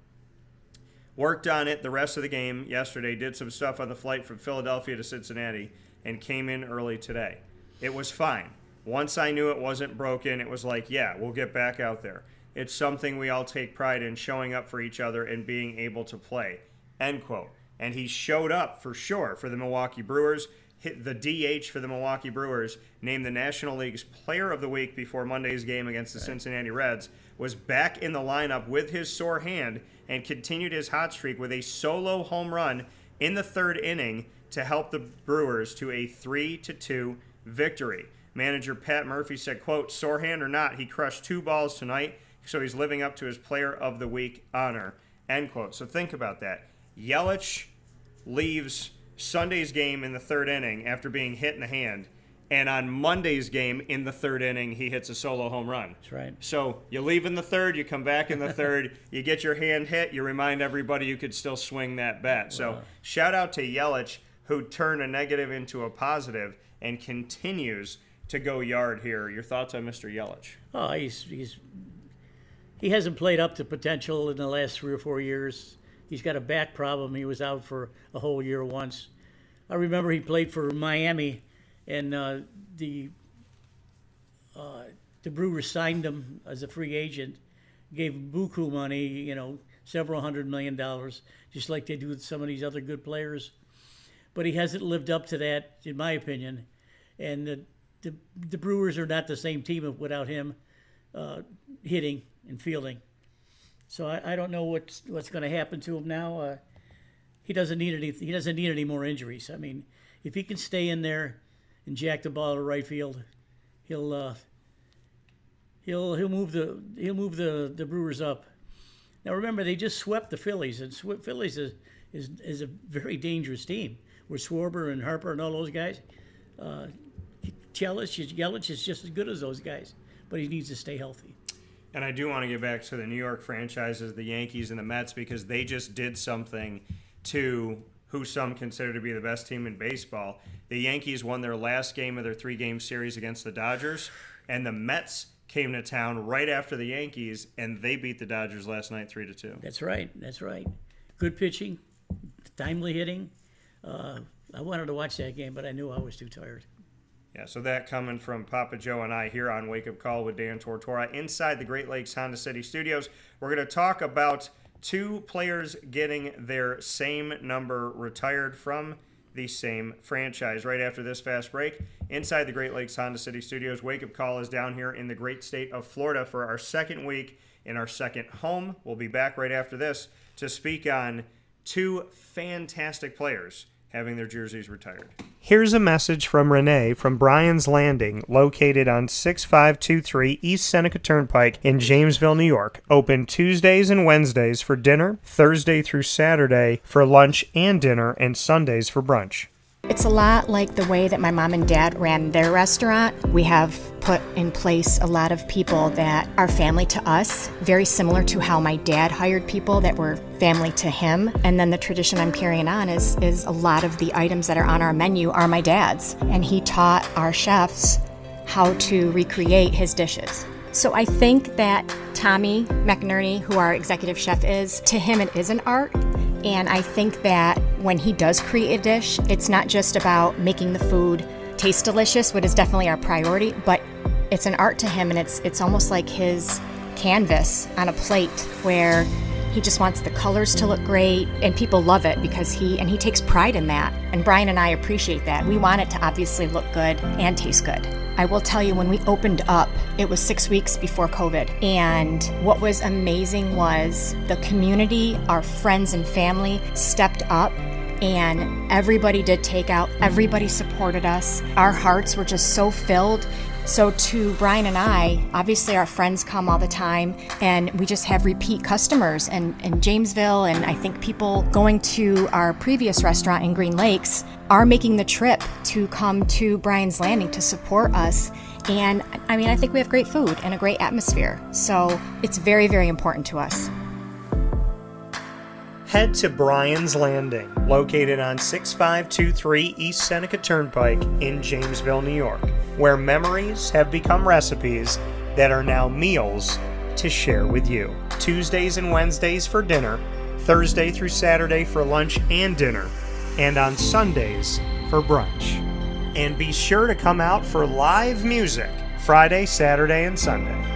Speaker 1: "Worked on it the rest of the game yesterday, did some stuff on the flight from Philadelphia to Cincinnati, and came in early today. It was fine. Once I knew it wasn't broken, it was like, yeah, we'll get back out there. It's something we all take pride in, showing up for each other and being able to play." End quote. And he showed up for sure for the Milwaukee Brewers. Hit the DH for the Milwaukee Brewers, named the National League's Player of the Week before Monday's game against the Cincinnati Reds, was back in the lineup with his sore hand and continued his hot streak with a solo home run in the third inning to help the Brewers to a 3-2 victory. Manager Pat Murphy said, quote, "Sore hand or not, he crushed 2 balls tonight, so he's living up to his Player of the Week honor." End quote. So think about that. Yelich leaves Sunday's game in the third inning after being hit in the hand, and on Monday's game in the third inning, he hits a solo home run.
Speaker 2: That's right.
Speaker 1: So you leave in the third, you come back in the third, you get your hand hit, you remind everybody you could still swing that bat. So shout out to Yelich, who turned a negative into a positive and continues to go yard here. Your thoughts on Mr. Yelich?
Speaker 2: Oh, he hasn't played up to potential in the last 3 or 4 years. He's got a back problem. He was out for a whole year once. I remember he played for Miami, and the Brewers signed him as a free agent, gave him buku money, several $100 million, just like they do with some of these other good players. But he hasn't lived up to that, in my opinion. And the Brewers are not the same team without him hitting and fielding. So I don't know what's going to happen to him now. He doesn't need any more injuries. I mean, if he can stay in there and jack the ball to right field, he'll move the Brewers up. Now remember, they just swept the Phillies, and Phillies is a very dangerous team. with Schwarber and Harper and all those guys. Yelich is just as good as those guys, but he needs to stay healthy.
Speaker 1: And I do want to get back to the New York franchises, the Yankees and the Mets, because they just did something to who some consider to be the best team in baseball. The Yankees won their last game of their 3-game series against the Dodgers, and the Mets came to town right after the Yankees, and they beat the Dodgers last night 3-2.
Speaker 2: That's right. Good pitching, timely hitting. I wanted to watch that game, but I knew I was too tired.
Speaker 1: Yeah, so that coming from Papa Joe and I here on Wake Up Call with Dan Tortora inside the Great Lakes Honda City Studios. We're going to talk about 2 players getting their same number retired from the same franchise. Right after this fast break, inside the Great Lakes Honda City Studios, Wake Up Call is down here in the great state of Florida for our second week in our second home. We'll be back right after this to speak on 2 fantastic players having their jerseys retired. Here's a message from Renee from Brian's Landing, located on 6523 East Seneca Turnpike in Jamesville, New York. Open Tuesdays and Wednesdays for dinner, Thursday through Saturday for lunch and dinner, and Sundays for brunch.
Speaker 6: It's a lot like the way that my mom and dad ran their restaurant. We have put in place a lot of people that are family to us, very similar to how my dad hired people that were family to him. And then the tradition I'm carrying on is a lot of the items that are on our menu are my dad's. And he taught our chefs how to recreate his dishes. So I think that Tommy McInerney, who our executive chef is, to him it is an art. And I think that when he does create a dish, it's not just about making the food taste delicious, which is definitely our priority, but it's an art to him, and it's almost like his canvas on a plate where he just wants the colors to look great, and people love it because he takes pride in that. And Brian and I appreciate that. We want it to obviously look good and taste good. I will tell you, when we opened up, it was 6 weeks before COVID. And what was amazing was the community, our friends and family stepped up, and everybody did takeout. Everybody supported us. Our hearts were just so filled. So to Brian and I, obviously our friends come all the time, and we just have repeat customers in Jamesville, and I think people going to our previous restaurant in Green Lakes are making the trip to come to Brian's Landing to support us. And I mean, I think we have great food and a great atmosphere. So it's very, very important to us.
Speaker 1: Head to Brian's Landing, located on 6523 East Seneca Turnpike in Jamesville, New York, where memories have become recipes that are now meals to share with you. Tuesdays and Wednesdays for dinner, Thursday through Saturday for lunch and dinner, and on Sundays for brunch. And be sure to come out for live music Friday, Saturday, and Sunday.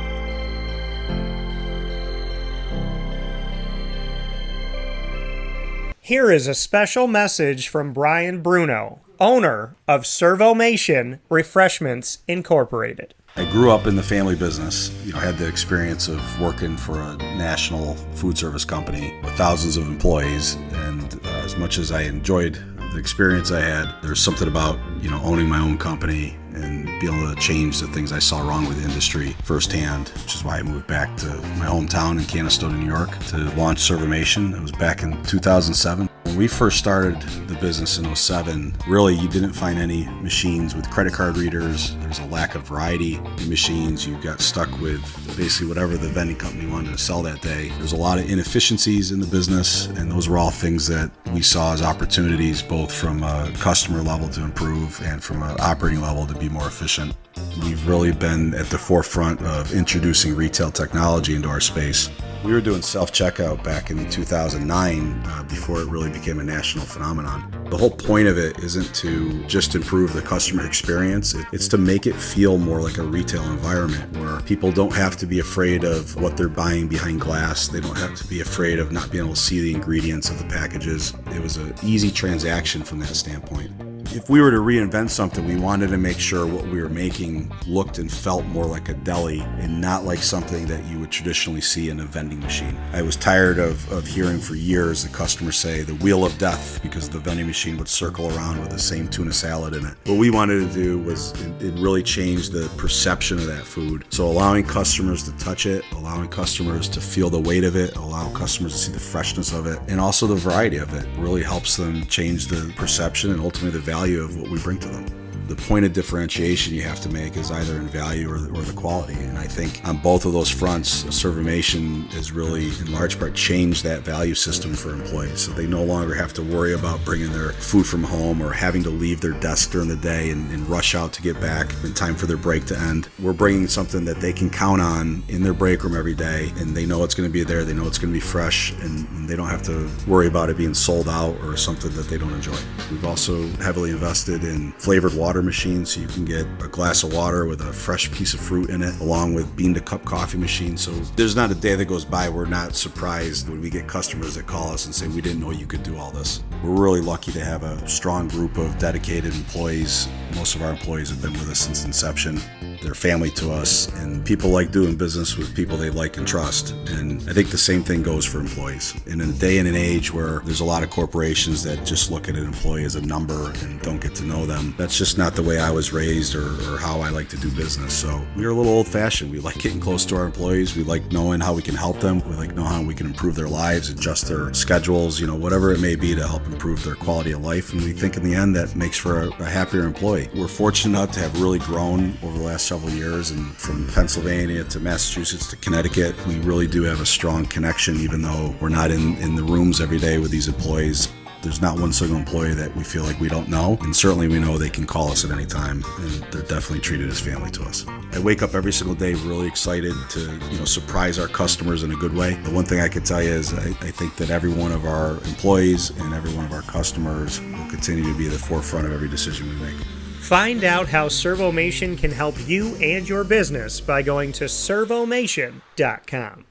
Speaker 1: Here is a special message from Brian Bruno, owner of Servomation Refreshments Incorporated.
Speaker 7: I grew up in the family business. Had the experience of working for a national food service company with thousands of employees, and as much as I enjoyed the experience I had, there's something about owning my own company and being able to change the things I saw wrong with the industry firsthand, which is why I moved back to my hometown in Canastota, New York, to launch Servomation. It was back in 2007. When we first started the business in 2007, really you didn't find any machines with credit card readers. There's a lack of variety in machines. You got stuck with basically whatever the vending company wanted to sell that day. There's a lot of inefficiencies in the business, and those were all things that we saw as opportunities, both from a customer level to improve and from an operating level to be more efficient. We've really been at the forefront of introducing retail technology into our space. We were doing self-checkout back in 2009 before it really became a national phenomenon. The whole point of it isn't to just improve the customer experience. It's to make it feel more like a retail environment where people don't have to be afraid of what they're buying behind glass. They don't have to be afraid of not being able to see the ingredients of the packages. It was an easy transaction from that standpoint. If we were to reinvent something, we wanted to make sure what we were making looked and felt more like a deli and not like something that you would traditionally see in a vending machine. I was tired of hearing for years the customers say the wheel of death because the vending machine would circle around with the same tuna salad in it. What we wanted to do was it really changed the perception of that food. So allowing customers to touch it, allowing customers to feel the weight of it, allowing customers to see the freshness of it, and also the variety of it really helps them change the perception and ultimately the value of what we bring to them. The point of differentiation you have to make is either in value or the quality. And I think on both of those fronts, Servomation has really, in large part, changed that value system for employees. So they no longer have to worry about bringing their food from home or having to leave their desk during the day and rush out to get back in time for their break to end. We're bringing something that they can count on in their break room every day, and they know it's going to be there, they know it's going to be fresh, and they don't have to worry about it being sold out or something that they don't enjoy. We've also heavily invested in flavored water machine, so you can get a glass of water with a fresh piece of fruit in it, along with bean to cup coffee machine. So there's not a day that goes by we're not surprised when we get customers that call us and say, we didn't know you could do all this. We're really lucky to have a strong group of dedicated employees. Most of our employees have been with us since inception. They're family to us, and people like doing business with people they like and trust. And I think the same thing goes for employees. In a day and an age where there's a lot of corporations that just look at an employee as a number and don't get to know them, that's just not the way I was raised or how I like to do business. So we're a little old-fashioned. We like getting close to our employees. We like knowing how we can help them. We like knowing how we can improve their lives, adjust their schedules, whatever it may be to help improve their quality of life. And we think in the end that makes for a happier employee. We're fortunate enough to have really grown over the last several years, and from Pennsylvania to Massachusetts to Connecticut, we really do have a strong connection, even though we're not in the rooms every day with these employees. There's not one single employee that we feel like we don't know, and certainly we know they can call us at any time, and they're definitely treated as family to us. I wake up every single day really excited to surprise our customers in a good way. The one thing I can tell you is I think that every one of our employees and every one of our customers will continue to be at the forefront of every decision we make.
Speaker 1: Find out how Servomation can help you and your business by going to servomation.com.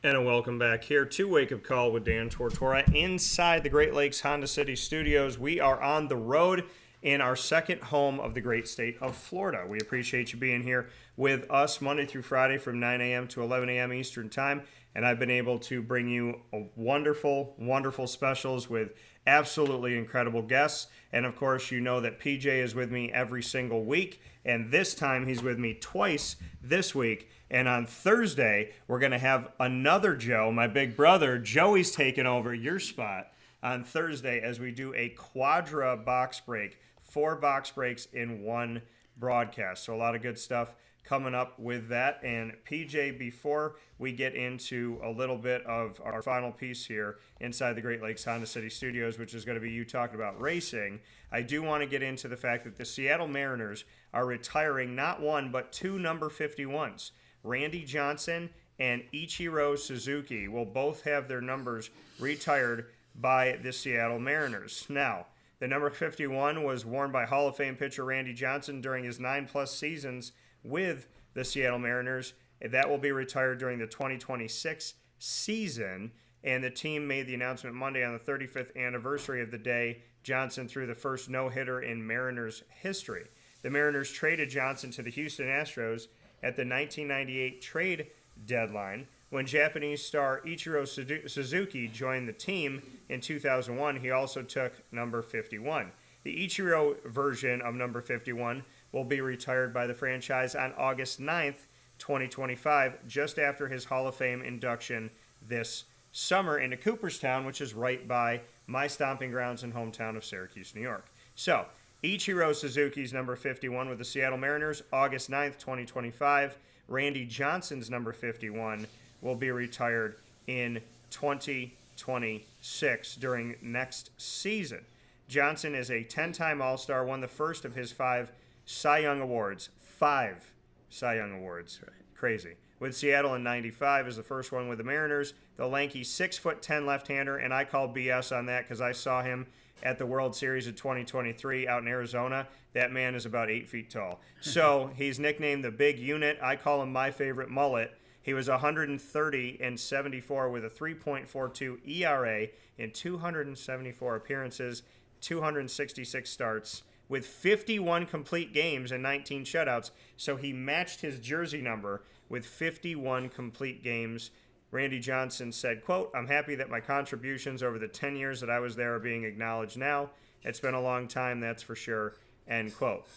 Speaker 1: And welcome back here to Wake Up Call with Dan Tortora inside the Great Lakes Honda City Studios. We are on the road in our second home of the great state of Florida. We appreciate you being here with us Monday through Friday from 9 a.m. to 11 a.m. Eastern Time. And I've been able to bring you wonderful, wonderful specials with absolutely incredible guests. And of course, you know that PJ is with me every single week. And this time he's with me twice this week. And on Thursday, we're going to have another Joe, my big brother. Joey's taking over your spot on Thursday as we do a quadra box break, 4 box breaks in one broadcast. So a lot of good stuff coming up with that. And PJ, before we get into a little bit of our final piece here inside the Great Lakes Honda City Studios, which is going to be you talking about racing, I do want to get into the fact that the Seattle Mariners are retiring not one, but 2 number 51s. Randy Johnson and Ichiro Suzuki will both have their numbers retired by the Seattle Mariners. Now, the number 51 was worn by Hall of Fame pitcher Randy Johnson during his 9+ seasons with the Seattle Mariners. That will be retired during the 2026 season, and the team made the announcement Monday on the 35th anniversary of the day Johnson threw the first no-hitter in Mariners history. The Mariners traded Johnson to the Houston Astros at the 1998 trade deadline. When Japanese star Ichiro Suzuki joined the team in 2001, he also took number 51. The Ichiro version of number 51 will be retired by the franchise on August 9th, 2025, just after his Hall of Fame induction this summer into Cooperstown, which is right by my stomping grounds and hometown of Syracuse, New York. So, Ichiro Suzuki's number 51 with the Seattle Mariners, August 9th, 2025. Randy Johnson's number 51 will be retired in 2026 during next season. Johnson is a 10-time All-Star, won the first of his 5 Cy Young Awards. 5 Cy Young Awards. Right. Crazy. With Seattle in 95 is the first one with the Mariners. The lanky 6'10" left-hander, and I call BS on that because I saw him at the World Series of 2023 out in Arizona. That man is about 8 feet tall. So he's nicknamed the Big Unit. I call him my favorite mullet. He was 130-74 with a 3.42 ERA in 274 appearances. 266 starts with 51 complete games and 19 shutouts. So he matched his jersey number with 51 complete games. Randy Johnson said, quote, "I'm happy that my contributions over the 10 years that I was there are being acknowledged now. It's been a long time, that's for sure," end quote.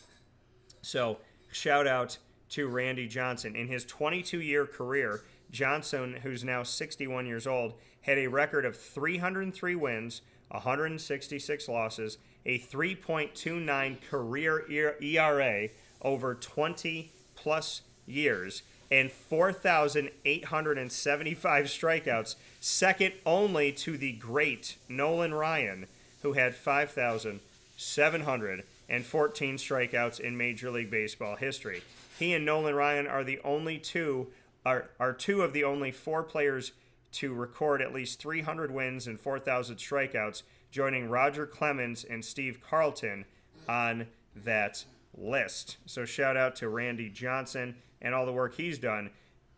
Speaker 1: So shout out to Randy Johnson. In his 22-year career, Johnson, who's now 61 years old, had a record of 303 wins, 166 losses, a 3.29 career ERA over 20-plus years, and 4,875 strikeouts, second only to the great Nolan Ryan, who had 5,714 strikeouts in Major League Baseball history. He and Nolan Ryan are two of the only four players to record at least 300 wins and 4,000 strikeouts, joining Roger Clemens and Steve Carlton on that list. So shout out to Randy Johnson and all the work he's done.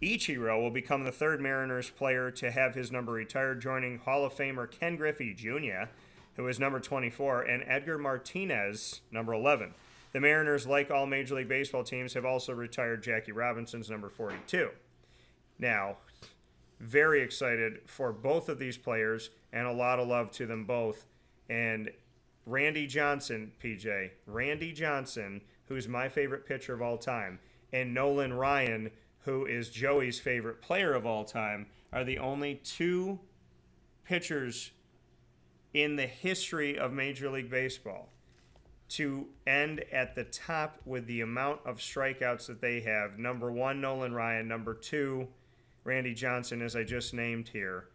Speaker 1: Ichiro will become the third Mariners player to have his number retired, joining Hall of Famer Ken Griffey Jr., who is number 24, and Edgar Martinez, number 11. The Mariners, like all Major League Baseball teams, have also retired Jackie Robinson's number 42. Now, very excited for both of these players, and a lot of love to them both. And Randy Johnson, PJ, Randy Johnson, who's my favorite pitcher of all time, and Nolan Ryan, who is Joey's favorite player of all time, are the only two pitchers in the history of Major League Baseball to end at the top with the amount of strikeouts that they have. Number one, Nolan Ryan. Number two, Randy Johnson, as I just named here.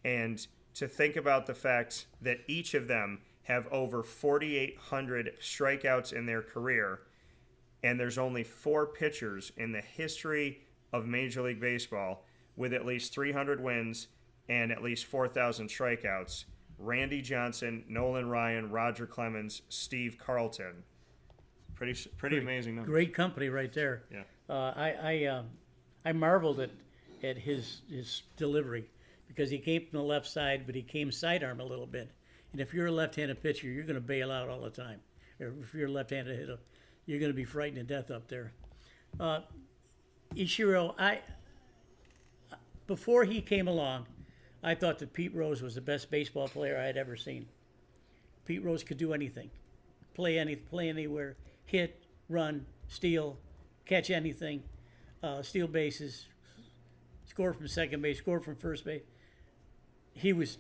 Speaker 1: And to think about the fact that each of them have over 4,800 strikeouts in their career, and there's only four pitchers in the history of Major League Baseball with at least 300 wins and at least 4,000 strikeouts. Randy Johnson, Nolan Ryan, Roger Clemens, Steve Carlton. Pretty amazing number.
Speaker 2: Great company right there.
Speaker 1: Yeah.
Speaker 2: I marveled at his delivery, because he came from the left side, but he came sidearm a little bit. And if you're a left-handed pitcher, you're going to bail out all the time. Or if you're a left-handed hitter, you're going to be frightened to death up there. Ichiro, before he came along, I thought that Pete Rose was the best baseball player I had ever seen. Pete Rose could do anything, play anywhere, hit, run, steal, catch anything, steal bases, score from second base, score from first base. He was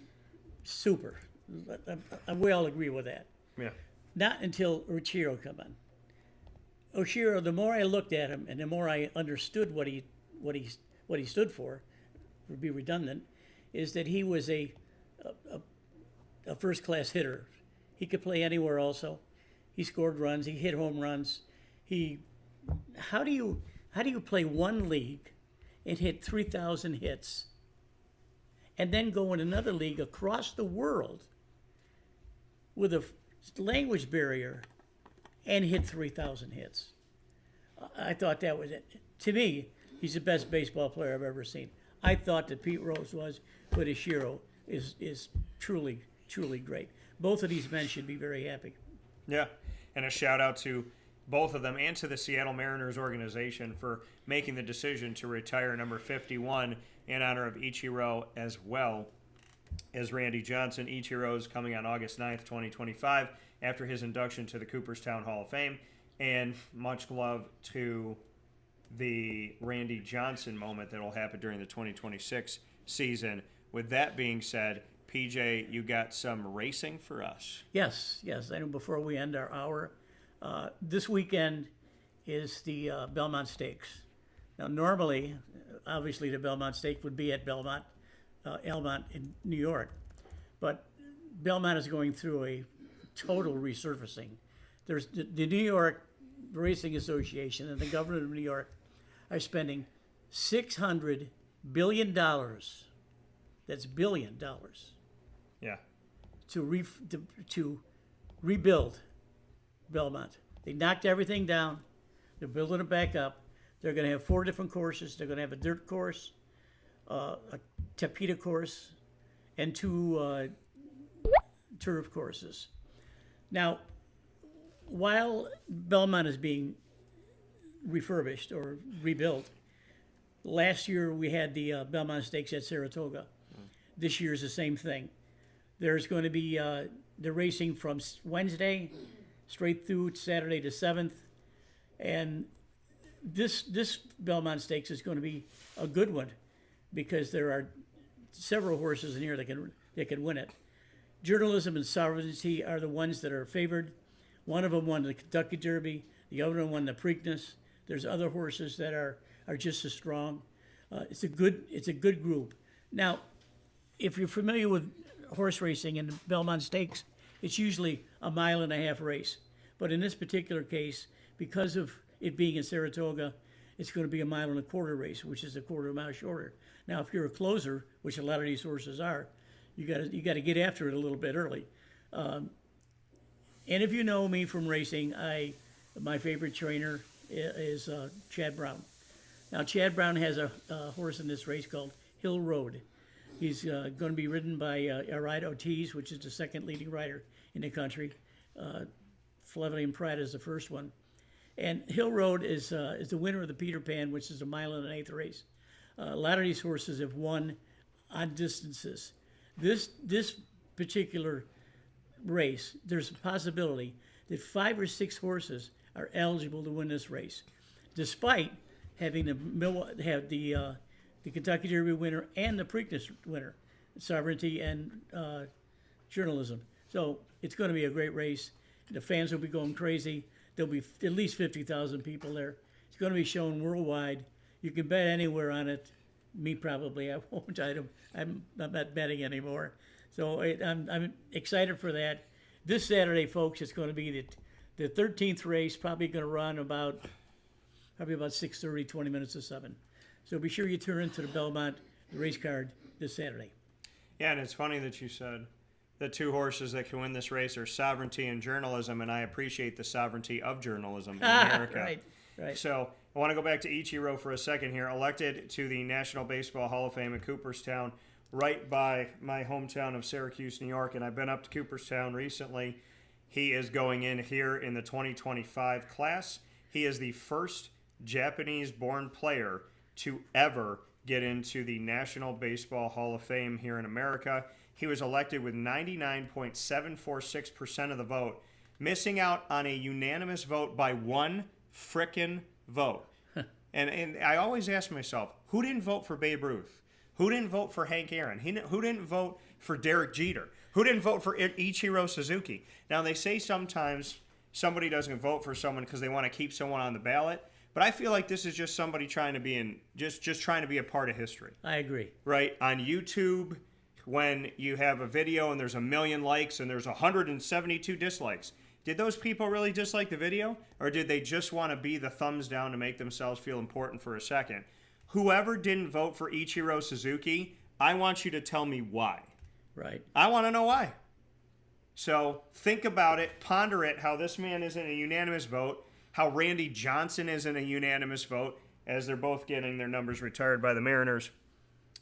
Speaker 2: super. We all agree with that.
Speaker 1: Yeah.
Speaker 2: Not until Ichiro come on. Ichiro, the more I looked at him and the more I understood what he stood for, would be redundant, is that he was a first-class hitter. He could play anywhere also. He scored runs. He hit home runs. How do you play one league and hit 3,000 hits and then go in another league across the world with a language barrier and hit 3,000 hits? I thought that was it. To me, he's the best baseball player I've ever seen. I thought that Pete Rose was, but Ichiro is truly, truly great. Both of these men should be very happy.
Speaker 1: Yeah, and a shout out to both of them and to the Seattle Mariners organization for making the decision to retire number 51 in honor of Ichiro, as well as Randy Johnson. Ichiro is coming on August 9th, 2025, after his induction to the Cooperstown Hall of Fame. And much love to the Randy Johnson moment that will happen during the 2026 season. With that being said, PJ, you got some racing for us?
Speaker 2: Yes. I know before we end our hour, this weekend is the Belmont Stakes. Now, normally, obviously, the Belmont Stakes would be at Elmont in New York, but Belmont is going through a total resurfacing. There's the New York Racing Association and the government of New York are spending $600 billion. That's $1 billion.
Speaker 1: Yeah.
Speaker 2: To rebuild Belmont. They knocked everything down. They're building it back up. They're going to have 4 different courses. They're going to have a dirt course, a tapeta course, and 2 turf courses. Now, while Belmont is being refurbished or rebuilt, last year we had the Belmont Stakes at Saratoga. This year is the same thing. There's going to be the racing from Wednesday straight through Saturday the 7th, and this Belmont Stakes is going to be a good one because there are several horses in here that can win it. Journalism and Sovereignty are the ones that are favored. One of them won the Kentucky Derby. The other one won the Preakness. There's other horses that are just as strong. It's a good group. Now, if you're familiar with horse racing and the Belmont Stakes, it's usually a 1.5 mile race. But in this particular case, because of it being in Saratoga, it's going to be a 1.25 mile race, which is a quarter mile shorter. Now, if you're a closer, which a lot of these horses are, you got to get after it a little bit early. And if you know me from racing, my favorite trainer is Chad Brown. Now, Chad Brown has a horse in this race called Hill Road. He's going to be ridden by Aride Ortiz, which is the second leading rider in the country. Flavelian Pratt is the first one. And Hill Road is the winner of the Peter Pan, which is a 1.125 mile race. A lot of these horses have won on distances. This particular race, there's a possibility that 5 or 6 horses are eligible to win this race, despite having the Kentucky Derby winner and the Preakness winner, Sovereignty and Journalism. So it's going to be a great race. The fans will be going crazy. There'll be at least 50,000 people there. It's going to be shown worldwide. You can bet anywhere on it. Me probably. I won't. I'm not betting anymore. So I'm excited for that. This Saturday, folks, it's going to be the 13th race. Probably going to run about 6:30, 20 minutes to 7. So be sure you turn into the Belmont race card this Saturday.
Speaker 1: Yeah, and it's funny that you said the 2 horses that can win this race are Sovereignty and Journalism, and I appreciate the sovereignty of journalism in America.
Speaker 2: Right.
Speaker 1: So I want to go back to Ichiro for a second here. Elected to the National Baseball Hall of Fame in Cooperstown, right by my hometown of Syracuse, New York, and I've been up to Cooperstown recently. He is going in here in the 2025 class. He is the first Japanese-born player to ever get into the National Baseball Hall of Fame here in America. He was elected with 99.746% of the vote, missing out on a unanimous vote by 1 frickin' vote. And I always ask myself, who didn't vote for Babe Ruth? Who didn't vote for Hank Aaron? Who didn't vote for Derek Jeter? Who didn't vote for Ichiro Suzuki? Now, they say sometimes somebody doesn't vote for someone because they want to keep someone on the ballot. But I feel like this is just somebody trying to be just trying to be a part of history.
Speaker 2: I agree.
Speaker 1: Right? On YouTube, when you have a video and there's 1 million likes and there's 172 dislikes, did those people really dislike the video? Or did they just want to be the thumbs down to make themselves feel important for a second? Whoever didn't vote for Ichiro Suzuki, I want you to tell me why.
Speaker 2: Right.
Speaker 1: I want to know why. So think about it, ponder it, how this man isn't a unanimous vote, how Randy Johnson isn't a unanimous vote, as they're both getting their numbers retired by the Mariners.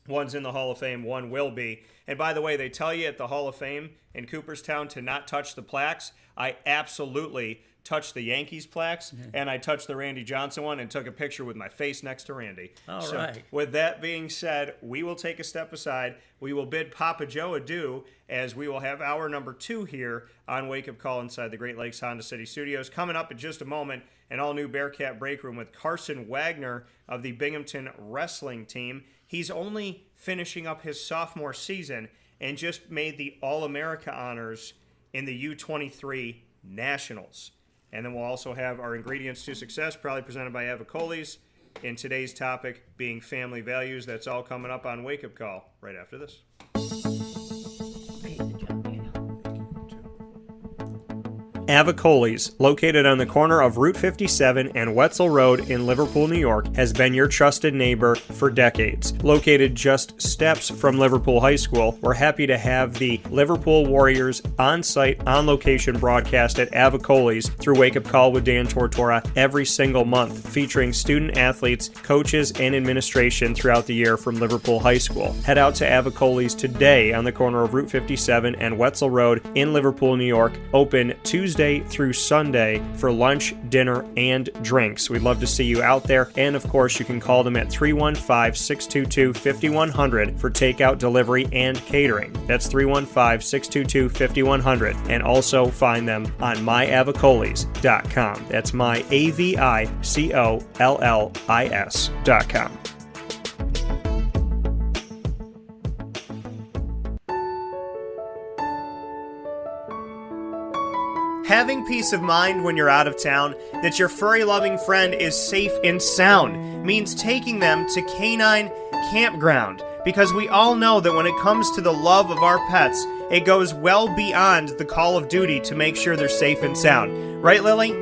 Speaker 1: One's in the Hall of Fame, one will be. And by the way, they tell you at the Hall of Fame in Cooperstown to not touch the plaques. I absolutely touched the Yankees plaques, and I touched the Randy Johnson one and took a picture with my face next to Randy.
Speaker 2: All right.
Speaker 1: With that being said, we will take a step aside. We will bid Papa Joe adieu, as we will have hour number 2 here on Wake Up Call inside the Great Lakes Honda City Studios. Coming up in just a moment, an all-new Bearcat Breakroom with Carson Wagner of the Binghamton wrestling team. He's only finishing up his sophomore season and just made the All-America honors in the U23 Nationals. And then we'll also have our ingredients to success, probably presented by Avicolli's, in today's topic being family values. That's all coming up on Wake Up Call right after this. Avicolli's, located on the corner of Route 57 and Wetzel Road in Liverpool, New York, has been your trusted neighbor for decades. Located just steps from Liverpool High School, we're happy to have the Liverpool Warriors on-site, on-location broadcast at Avicolli's through Wake Up Call with Dan Tortora every single month, featuring student athletes, coaches, and administration throughout the year from Liverpool High School. Head out to Avicolli's today on the corner of Route 57 and Wetzel Road in Liverpool, New York, open Tuesday through Sunday for lunch, dinner, and drinks. We'd love to see you out there, and of course you can call them at 315-622-5100 for takeout, delivery, and catering. That's 315-622-5100, and also find them on myavicollis.com. That's myavicollis.com. Having peace of mind when you're out of town that your furry-loving friend is safe and sound means taking them to Canine Campground, because we all know that when it comes to the love of our pets, it goes well beyond the call of duty to make sure they're safe and sound. Right, Lily?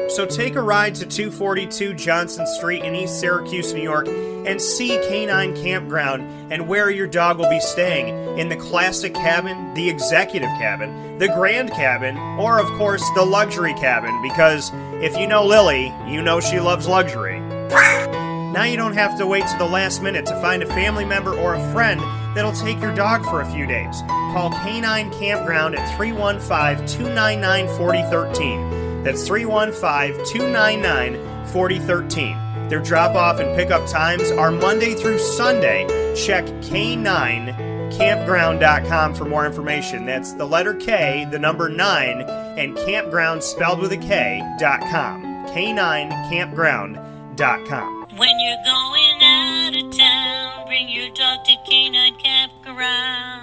Speaker 1: So take a ride to 242 Johnson Street in East Syracuse, New York, and see Canine Campground and where your dog will be staying in the classic cabin, the executive cabin, the grand cabin, or of course the luxury cabin, because if you know Lily, you know she loves luxury. Now you don't have to wait to the last minute to find a family member or a friend that'll take your dog for a few days. Call Canine Campground at 315-299-4013. That's 315-299-4013. Their drop-off and pickup times are Monday through Sunday. Check K9campground.com for more information. That's the letter K, the number 9, and campground spelled with a K.com. K9campground.com.
Speaker 8: When you're going out of town, bring your dog to Canine Campground.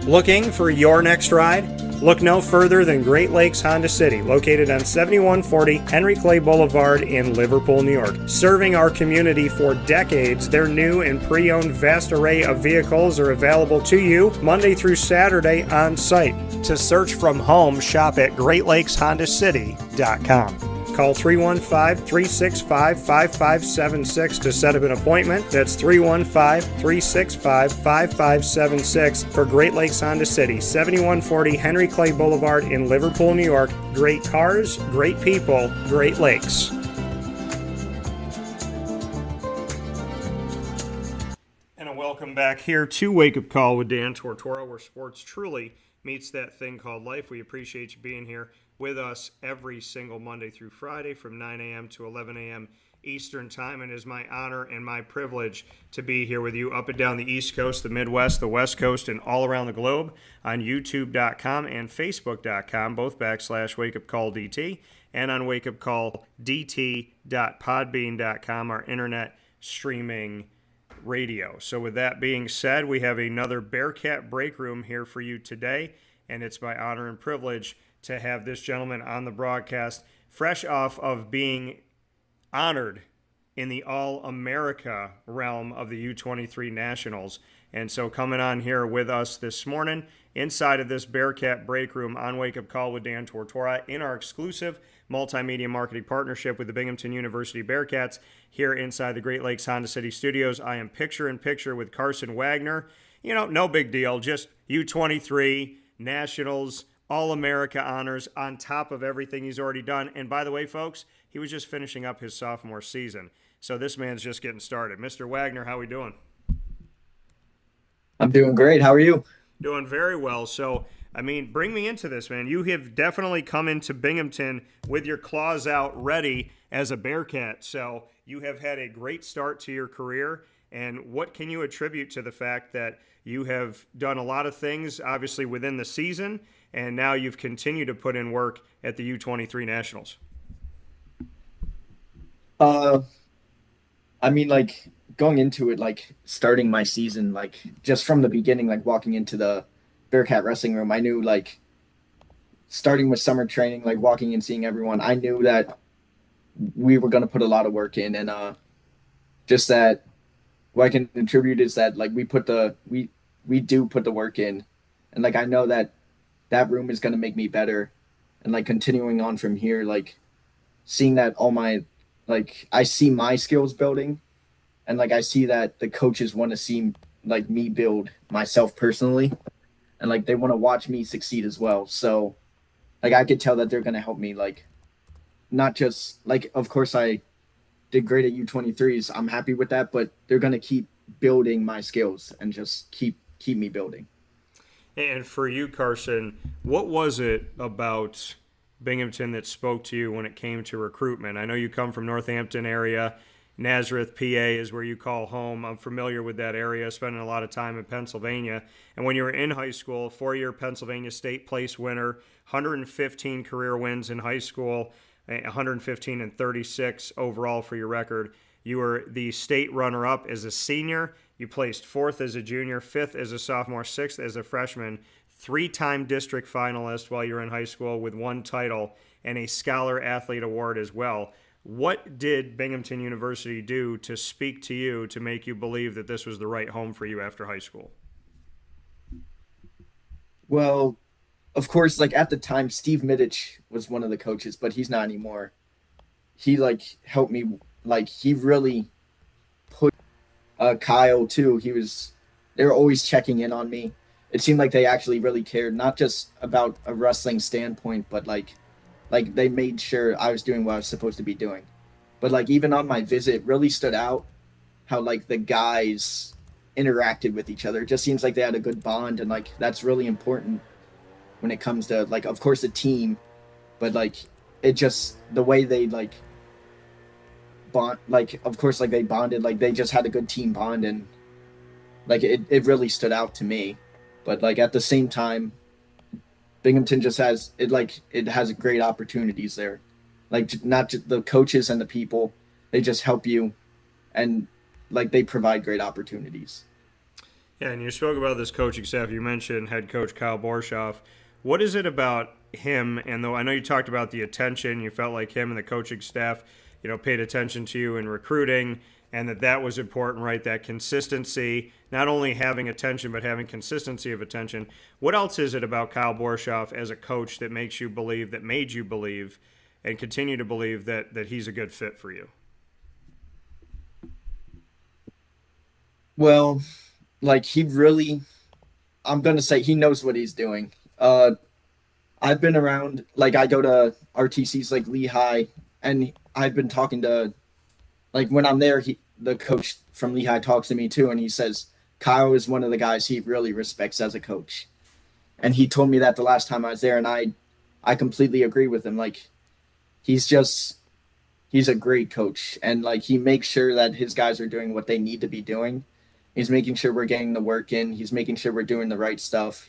Speaker 1: Looking for your next ride? Look no further than Great Lakes Honda City, located on 7140 Henry Clay Boulevard in Liverpool, New York. Serving our community for decades, their new and pre-owned vast array of vehicles are available to you Monday through Saturday on site. To search from home, shop at GreatLakesHondaCity.com. Call 315-365-5576 to set up an appointment. That's 315-365-5576 for Great Lakes Honda City, 7140 Henry Clay Boulevard in Liverpool, New York. Great cars, great people, Great Lakes. And a welcome back here to Wake Up Call with Dan Tortora, where sports truly meets that thing called life. We appreciate you being here with us every single Monday through Friday from 9 a.m. to 11 a.m. Eastern Time. And it is my honor and my privilege to be here with you up and down the East Coast, the Midwest, the West Coast, and all around the globe on YouTube.com and Facebook.com, both /WakeUpCallDT, and on WakeUpCallDT.podbean.com, our internet streaming radio. So with that being said, we have another Bearcat Breakroom here for you today, and it's my honor and privilege to have this gentleman on the broadcast, fresh off of being honored in the All-America realm of the U23 Nationals. And so coming on here with us this morning, inside of this Bearcat Breakroom on Wake Up Call with Dan Tortora, in our exclusive multimedia marketing partnership with the Binghamton University Bearcats, here inside the Great Lakes Honda City Studios, I am picture-in-picture with Carson Wagner. You know, no big deal, just U23 Nationals, All-America honors on top of everything he's already done. And by the way, folks, he was just finishing up his sophomore season. So this man's just getting started. Mr. Wagner, how we doing?
Speaker 9: I'm doing great. How are you?
Speaker 1: Doing very well. So, I mean, bring me into this, man. You have definitely come into Binghamton with your claws out ready as a Bearcat. So you have had a great start to your career. And what can you attribute to the fact that you have done a lot of things, obviously, within the season, and now you've continued to put in work at the U23 Nationals?
Speaker 9: I mean, like, going into it, like, starting my season, like, just from the beginning, like, walking into the Bearcat wrestling room, I knew, like, starting with summer training, like, walking and seeing everyone, I knew that we were going to put a lot of work in, and just that what I can attribute is that, like, we we do put the work in, and like I know that that room is going to make me better, and like continuing on from here, like seeing that all my, like I see my skills building, and like I see that the coaches want to see like me build myself personally, and like they want to watch me succeed as well. So like I could tell that they're going to help me, like not just like, of course I did great at U23s, I'm happy with that, but they're going to keep building my skills and just keep me building.
Speaker 1: And for you, Carson, what was it about Binghamton that spoke to you when it came to recruitment? I know you come from Northampton area. Nazareth, PA is where you call home. I'm familiar with that area, spending a lot of time in Pennsylvania. And when you were in high school, 4-year Pennsylvania State Place winner, 115 career wins in high school, 115 and 36 overall for your record. You were the state runner-up as a senior. You placed 4th as a junior, 5th as a sophomore, 6th as a freshman, 3-time district finalist while you were in high school with 1 title, and a Scholar Athlete Award as well. What did Binghamton University do to speak to you to make you believe that this was the right home for you after high school?
Speaker 9: Well, of course, like at the time, Steve Middich was one of the coaches, but he's not anymore. He like helped me, like he really put Kyle too. They were always checking in on me. It seemed like they actually really cared, not just about a wrestling standpoint, but like they made sure I was doing what I was supposed to be doing. But like even on my visit, it really stood out how like the guys interacted with each other. It just seems like they had a good bond, and like that's really important when it comes to like, of course, a team, but like it just the way they like bond, like of course like they bonded, like they just had a good team bond, and like it really stood out to me. But like at the same time, Binghamton just has it has great opportunities there, like not just the coaches and the people, they just help you, and like they provide great opportunities.
Speaker 1: Yeah, and you spoke about this coaching staff. You mentioned head coach Kyle Borshoff. What is it about him? And though I know you talked about the attention, you felt like him and the coaching staff, paid attention to you in recruiting, and that was important, right? That consistency, not only having attention, but having consistency of attention. What else is it about Kyle Borshoff as a coach that made you believe, and continue to believe that he's a good fit for you?
Speaker 9: Well, like I'm going to say he knows what he's doing. I've been around, like I go to RTCs like Lehigh, and I've been talking to, like when I'm there, the coach from Lehigh talks to me too, and he says Kyle is one of the guys he really respects as a coach. And he told me that the last time I was there, and I completely agree with him. Like he's a great coach, and like he makes sure that his guys are doing what they need to be doing. He's making sure we're getting the work in. He's making sure we're doing the right stuff.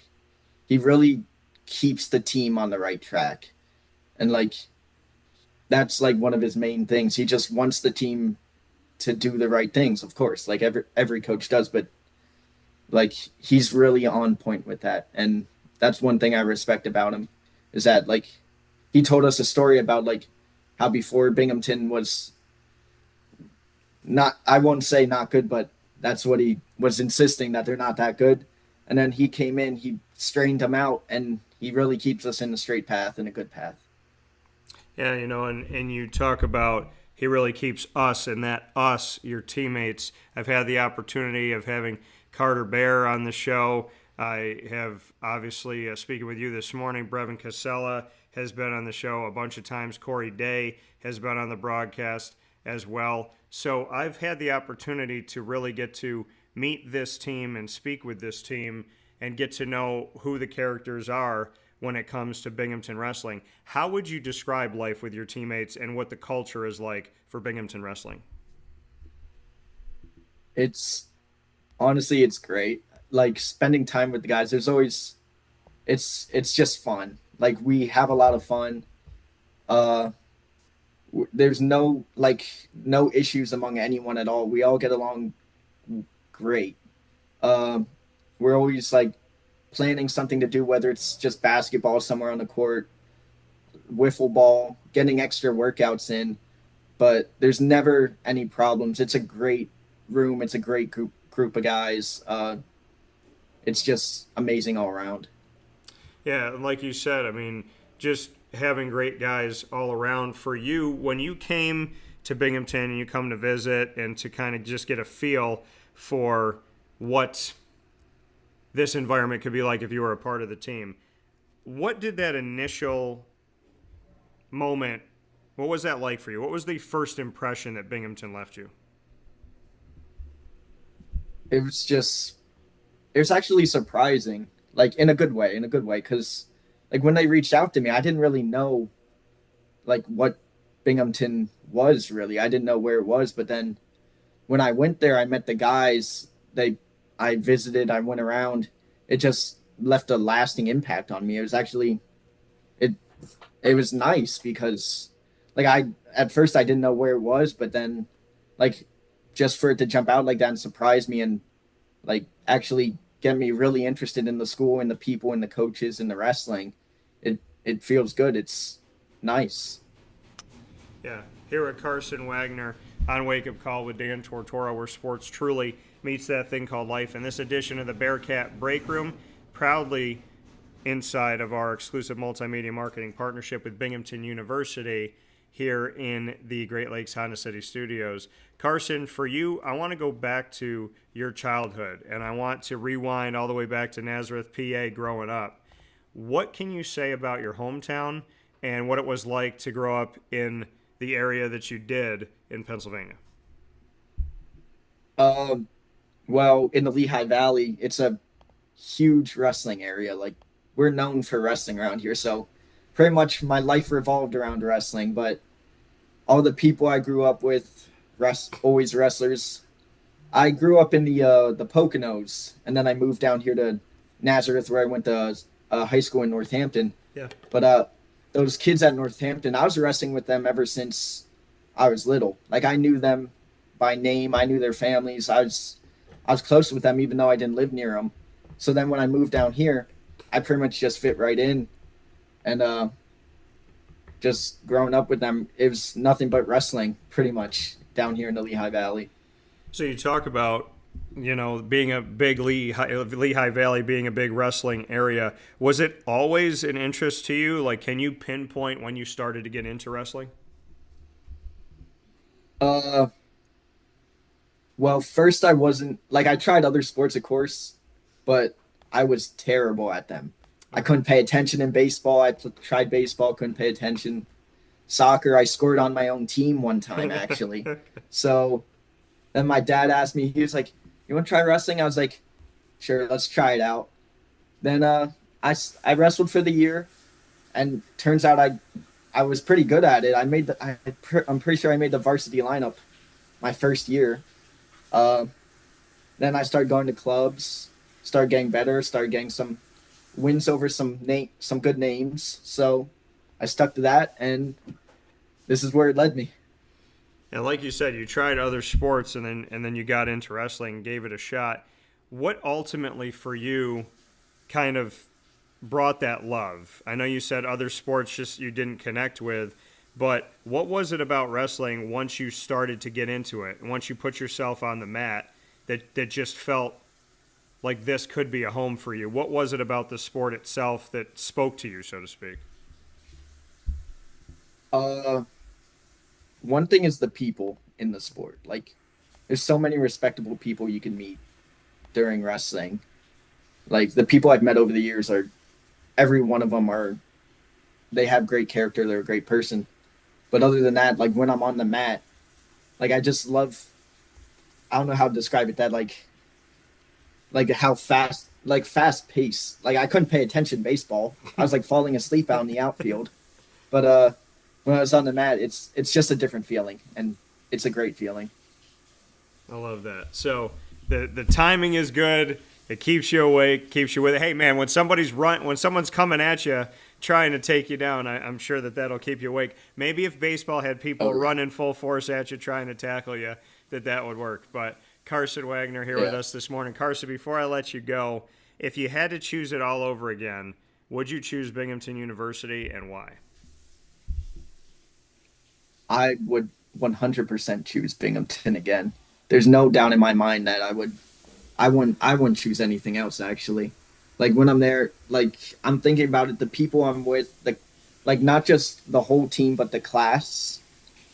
Speaker 9: He really keeps the team on the right track. And like that's like one of his main things. He just wants the team to do the right things, of course, like every coach does, but like he's really on point with that. And that's one thing I respect about him, is that like he told us a story about like how before Binghamton was not, I won't say not good, but that's what he was insisting, that they're not that good. And then he came in, he straightened them out, and he really keeps us in the straight path and a good path.
Speaker 1: Yeah, and you talk about he really keeps us, and that us, your teammates. I've had the opportunity of having Carter Bear on the show. I have, obviously, speaking with you this morning, Brevin Casella has been on the show a bunch of times. Corey Day has been on the broadcast as well. So I've had the opportunity to really get to meet this team and speak with this team and get to know who the characters are when it comes to Binghamton wrestling. How would you describe life with your teammates and what the culture is like for Binghamton wrestling?
Speaker 9: Honestly, it's great. Like spending time with the guys, it's just fun. Like we have a lot of fun. There's no issues among anyone at all. We all get along great. We're always like planning something to do, whether it's just basketball somewhere on the court, wiffle ball, getting extra workouts in, but there's never any problems. It's a great room. It's a great group of guys. it's just amazing all around.
Speaker 1: Yeah, and like you said, I mean, just having great guys all around. For you, when you came to Binghamton and you come to visit and to kind of just get a feel for what this environment could be like if you were a part of the team, what did that initial moment, what was that like for you? What was the first impression that Binghamton left you?
Speaker 9: It was just, it was actually surprising, like in a good way, because like when they reached out to me, I didn't really know like what Binghamton was really. I didn't know where it was, but then when I went there, I met the guys. I visited, I went around. It just left a lasting impact on me. It was actually, it, it was nice because, like at first I didn't know where it was, but then, like, just for it to jump out like that and surprise me and like actually get me really interested in the school and the people and the coaches and the wrestling, it feels good. It's nice.
Speaker 1: Yeah, here at Carson Wagner on Wake Up Call with Dan Tortora, where sports truly meets that thing called life. And this edition of the Bearcat Breakroom, proudly inside of our exclusive multimedia marketing partnership with Binghamton University here in the Great Lakes Honda City Studios. Carson, for you, I want to go back to your childhood, and I want to rewind all the way back to Nazareth, PA, growing up. What can you say about your hometown and what it was like to grow up in the area that you did in Pennsylvania?
Speaker 9: Well, in the Lehigh Valley, it's a huge wrestling area. Like, we're known for wrestling around here, so pretty much my life revolved around wrestling. But all the people I grew up with, always wrestlers. I grew up in the Poconos, and then I moved down here to Nazareth, where I went to high school in Northampton.
Speaker 1: Yeah.
Speaker 9: But those kids at Northampton, I was wrestling with them ever since I was little. Like, I knew them by name. I knew their families. I was close with them, even though I didn't live near them. So then when I moved down here, I pretty much just fit right in. And just growing up with them, it was nothing but wrestling pretty much down here in the Lehigh Valley.
Speaker 1: So you talk about, being a big Lehigh Valley being a big wrestling area. Was it always an interest to you? Like, can you pinpoint when you started to get into wrestling?
Speaker 9: Well, first I wasn't, like, I tried other sports, of course, but I was terrible at them. I couldn't pay attention in baseball. I tried baseball, couldn't pay attention. Soccer, I scored on my own team one time, actually. So then my dad asked me, he was like, "You want to try wrestling?" I was like, "Sure, let's try it out." Then I wrestled for the year, and turns out I was pretty good at it. I'm pretty sure I made the varsity lineup my first year. Then I started going to clubs, started getting better, started getting some wins over some good names. So I stuck to that, and this is where it led me.
Speaker 1: And like you said, you tried other sports and then you got into wrestling, gave it a shot. What ultimately for you kind of brought that love? I know you said other sports just you didn't connect with, but what was it about wrestling once you started to get into it, and once you put yourself on the mat that just felt like this could be a home for you? What was it about the sport itself that spoke to you, so to speak?
Speaker 9: One thing is the people in the sport. Like, there's so many respectable people you can meet during wrestling. Like, the people I've met over the years every one of them they have great character. They're a great person. But other than that, like, when I'm on the mat, like, I just love, I don't know how to describe it, that like how fast paced. Like, I couldn't pay attention in baseball. I was like falling asleep out in the outfield. But when I was on the mat, it's just a different feeling, and it's a great feeling.
Speaker 1: I love that. So the timing is good. It keeps you awake, keeps you with it. Hey, man, when someone's coming at you, trying to take you down, I'm sure that'll keep you awake. Maybe if baseball had people running full force at you, trying to tackle you, that would work. But Carson Wagner here with us this morning. Carson, before I let you go, if you had to choose it all over again, would you choose Binghamton University, and why?
Speaker 9: I would 100% choose Binghamton again. There's no doubt in my mind that I would I wouldn't choose anything else actually. Like when I'm there, like I'm thinking about it, the people I'm with, the like not just the whole team, but the class,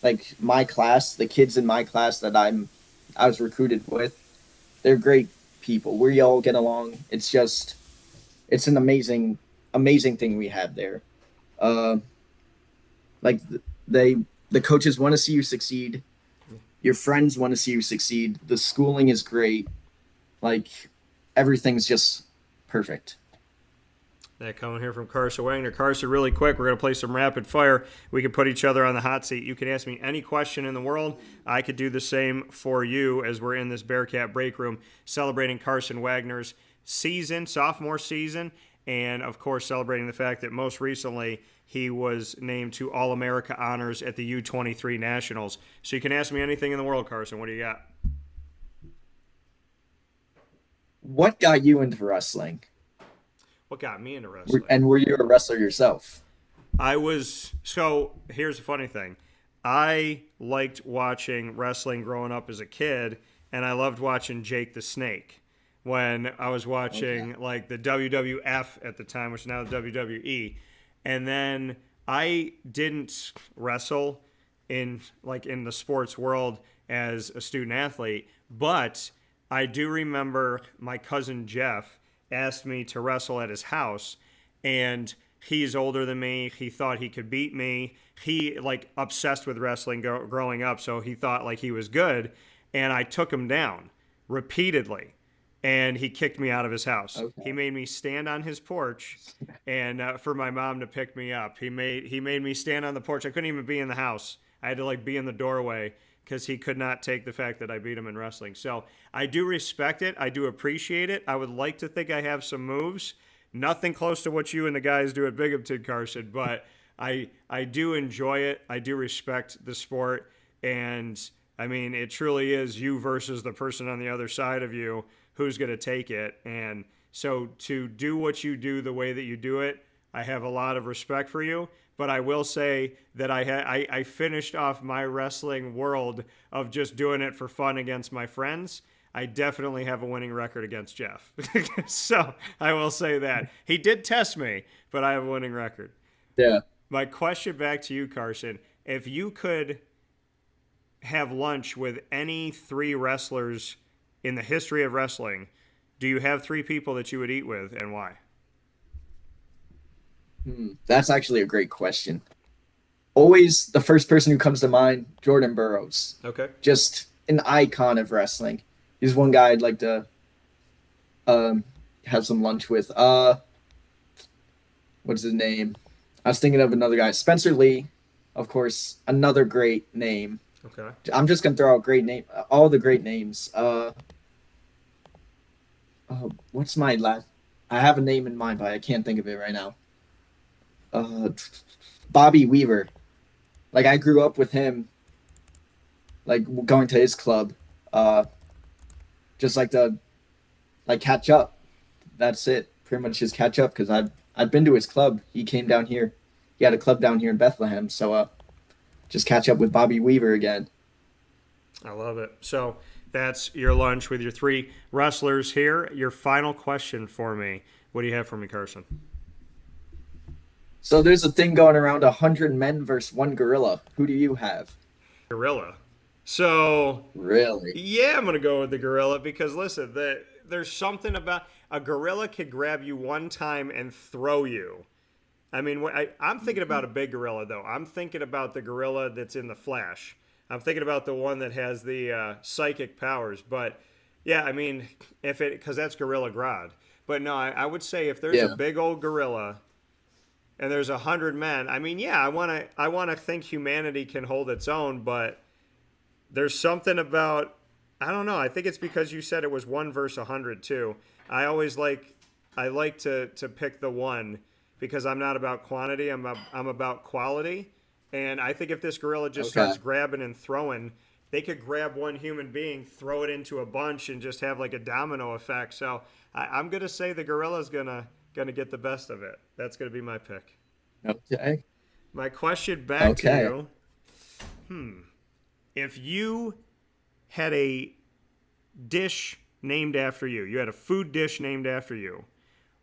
Speaker 9: like my class, the kids in my class that I was recruited with, they're great people. We all get along. It's an amazing thing we have there. Uh, like they the coaches want to see you succeed. Your friends want to see you succeed. The schooling is great. Like everything's just perfect.
Speaker 1: That coming here from Carson Wagner. Carson, really quick, we're going to play some rapid fire. We can put each other on the hot seat. You can ask me any question in the world. I could do the same for you as we're in this Bearcat Breakroom celebrating Carson Wagner's season, sophomore season, and, of course, celebrating the fact that most recently he was named to All-America honors at the U23 Nationals. So you can ask me anything in the world, Carson. What do you got?
Speaker 9: What got you into wrestling?
Speaker 1: What got me into wrestling?
Speaker 9: And were you a wrestler yourself?
Speaker 1: So here's the funny thing. I liked watching wrestling growing up as a kid, and I loved watching Jake the Snake when I was watching like the WWF at the time, which is now the WWE. And then I didn't wrestle in the sports world as a student athlete, but I do remember my cousin Jeff asked me to wrestle at his house, and he's older than me. He thought he could beat me. He obsessed with wrestling growing up, so he thought he was good, and I took him down repeatedly, and he kicked me out of his house. Okay. He made me stand on his porch, and for my mom to pick me up. He made me stand on the porch. I couldn't even be in the house. I had to be in the doorway because he could not take the fact that I beat him in wrestling. So I do respect it. I do appreciate it. I would like to think I have some moves. Nothing close to what you and the guys do at Binghamton, Carson, but I do enjoy it. I do respect the sport. And, I mean, it truly is you versus the person on the other side of you who's going to take it. And so to do what you do the way that you do it, I have a lot of respect for you. But I will say that I finished off my wrestling world of just doing it for fun against my friends. I definitely have a winning record against Jeff. So I will say that. He did test me, but I have a winning record.
Speaker 9: Yeah.
Speaker 1: My question back to you, Carson, if you could have lunch with any three wrestlers in the history of wrestling, do you have three people that you would eat with, and why?
Speaker 9: That's actually a great question. Always the first person who comes to mind, Jordan Burroughs.
Speaker 1: Okay.
Speaker 9: Just an icon of wrestling. He's one guy I'd like to have some lunch with. What's his name? I was thinking of another guy. Spencer Lee, of course, another great name.
Speaker 1: Okay.
Speaker 9: I'm just going to throw out all the great names. What's my last? I have a name in mind, but I can't think of it right now. Bobby Weaver. I grew up with him, going to his club, just to catch up. That's it. Pretty much just catch up because I've been to his club. He came down here. He had a club down here in Bethlehem. So just catch up with Bobby Weaver again.
Speaker 1: I love it. So that's your lunch with your three wrestlers here. Your final question for me. What do you have for me, Carson?
Speaker 9: So there's a thing going around 100 men versus one gorilla. Who do you have?
Speaker 1: Gorilla. So
Speaker 9: really? Yeah,
Speaker 1: I'm going to go with the gorilla because, listen, there's something about a gorilla could grab you one time and throw you. I mean, I'm thinking about a big gorilla, though. I'm thinking about the gorilla that's in The Flash. I'm thinking about the one that has the psychic powers. But, yeah, I mean, because that's Gorilla Grodd. But, no, I would say if there's a big old gorilla and there's 100 men, I mean, yeah, I want to think humanity can hold its own, but there's something about, I don't know, I think it's because you said it was 1 versus 100 too. I like to pick the one because I'm not about quantity, I'm about quality. And I think if this gorilla just starts grabbing and throwing, they could grab one human being, throw it into a bunch, and just have a domino effect. So I'm going to say the gorilla's going to get the best of it. That's going to be my pick.
Speaker 9: Okay.
Speaker 1: My question back to you. If you had a dish named after you. You had a food dish named after you.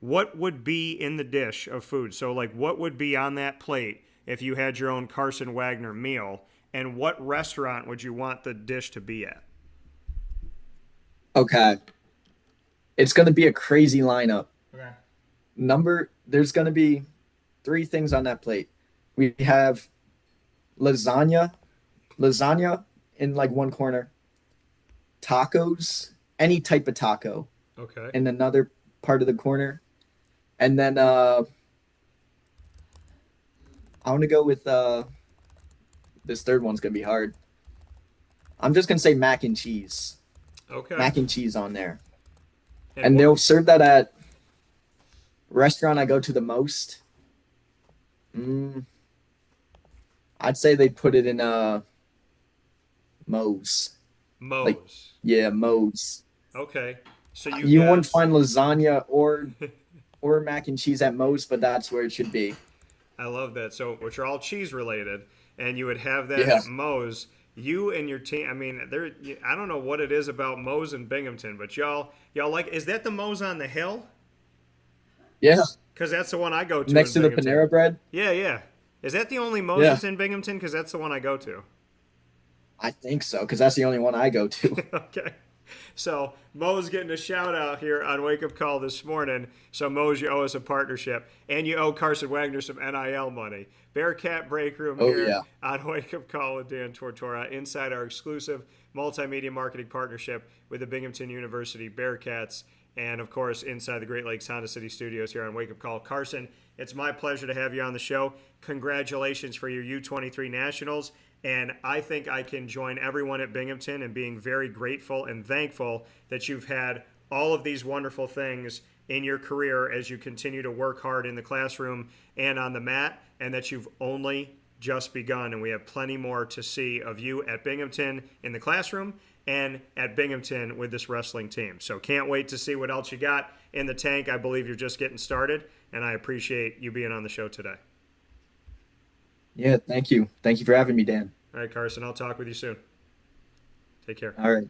Speaker 1: What would be in the dish of food? So, like, what would be on that plate if you had your own Carson Wagner meal? And what restaurant would you want the dish to be at?
Speaker 9: Okay. It's going to be a crazy lineup.
Speaker 1: Okay.
Speaker 9: There's going to be 3 things on that plate. We have lasagna in like one corner, tacos, any type of taco,
Speaker 1: Okay.
Speaker 9: in another part of the corner, and then I want to go with this third one's gonna be hard. I'm just gonna say mac and cheese.
Speaker 1: Okay.
Speaker 9: Mac and cheese on there,
Speaker 1: And
Speaker 9: and
Speaker 1: what-
Speaker 9: they'll serve that at restaurant I go to the most. I'd say they put it in Moe's.
Speaker 1: Moe's.
Speaker 9: like- Yeah, Moe's.
Speaker 1: Okay. So
Speaker 9: You
Speaker 1: got-
Speaker 9: won't find lasagna or mac and cheese at Moe's, but that's where it should be.
Speaker 1: I love that. So, which are all cheese related, and you would have that
Speaker 9: Yeah.
Speaker 1: at Moe's. You and your team. I mean, I don't know what it is about Moe's and Binghamton, but y'all like. Is that the Moe's on the hill?
Speaker 9: Yeah,
Speaker 1: Because that's the one I go to.
Speaker 9: next to
Speaker 1: in
Speaker 9: the
Speaker 1: Binghamton.
Speaker 9: Panera Bread.
Speaker 1: Yeah, yeah. Is that the only Moe's
Speaker 9: Yeah.
Speaker 1: that's in Binghamton? Because that's the one I go to.
Speaker 9: I think so, because that's the only one I go to.
Speaker 1: Okay. So Moe's getting a shout out here on Wake Up Call this morning. So Moe's, you owe us a partnership, and you owe Carson Wagner some NIL money. Bearcat Breakroom
Speaker 9: Oh,
Speaker 1: here
Speaker 9: yeah.
Speaker 1: on Wake Up Call with Dan Tortora inside our exclusive multimedia marketing partnership with the Binghamton University Bearcats, and of course inside the Great Lakes Honda City Studios here on Wake Up Call. Carson, it's my pleasure to have you on the show. Congratulations for your U23 Nationals. And I think I can join everyone at Binghamton in being very grateful and thankful that you've had all of these wonderful things in your career as you continue to work hard in the classroom and on the mat, and that you've only just begun. And we have plenty more to see of you at Binghamton in the classroom and at Binghamton with this wrestling team. So can't wait to see what else you got in the tank. I believe you're just getting started, and I appreciate you being on the show today.
Speaker 9: Yeah, thank you. Thank you for having me, Dan.
Speaker 1: All right, Carson, I'll talk with you soon. Take care.
Speaker 9: All right.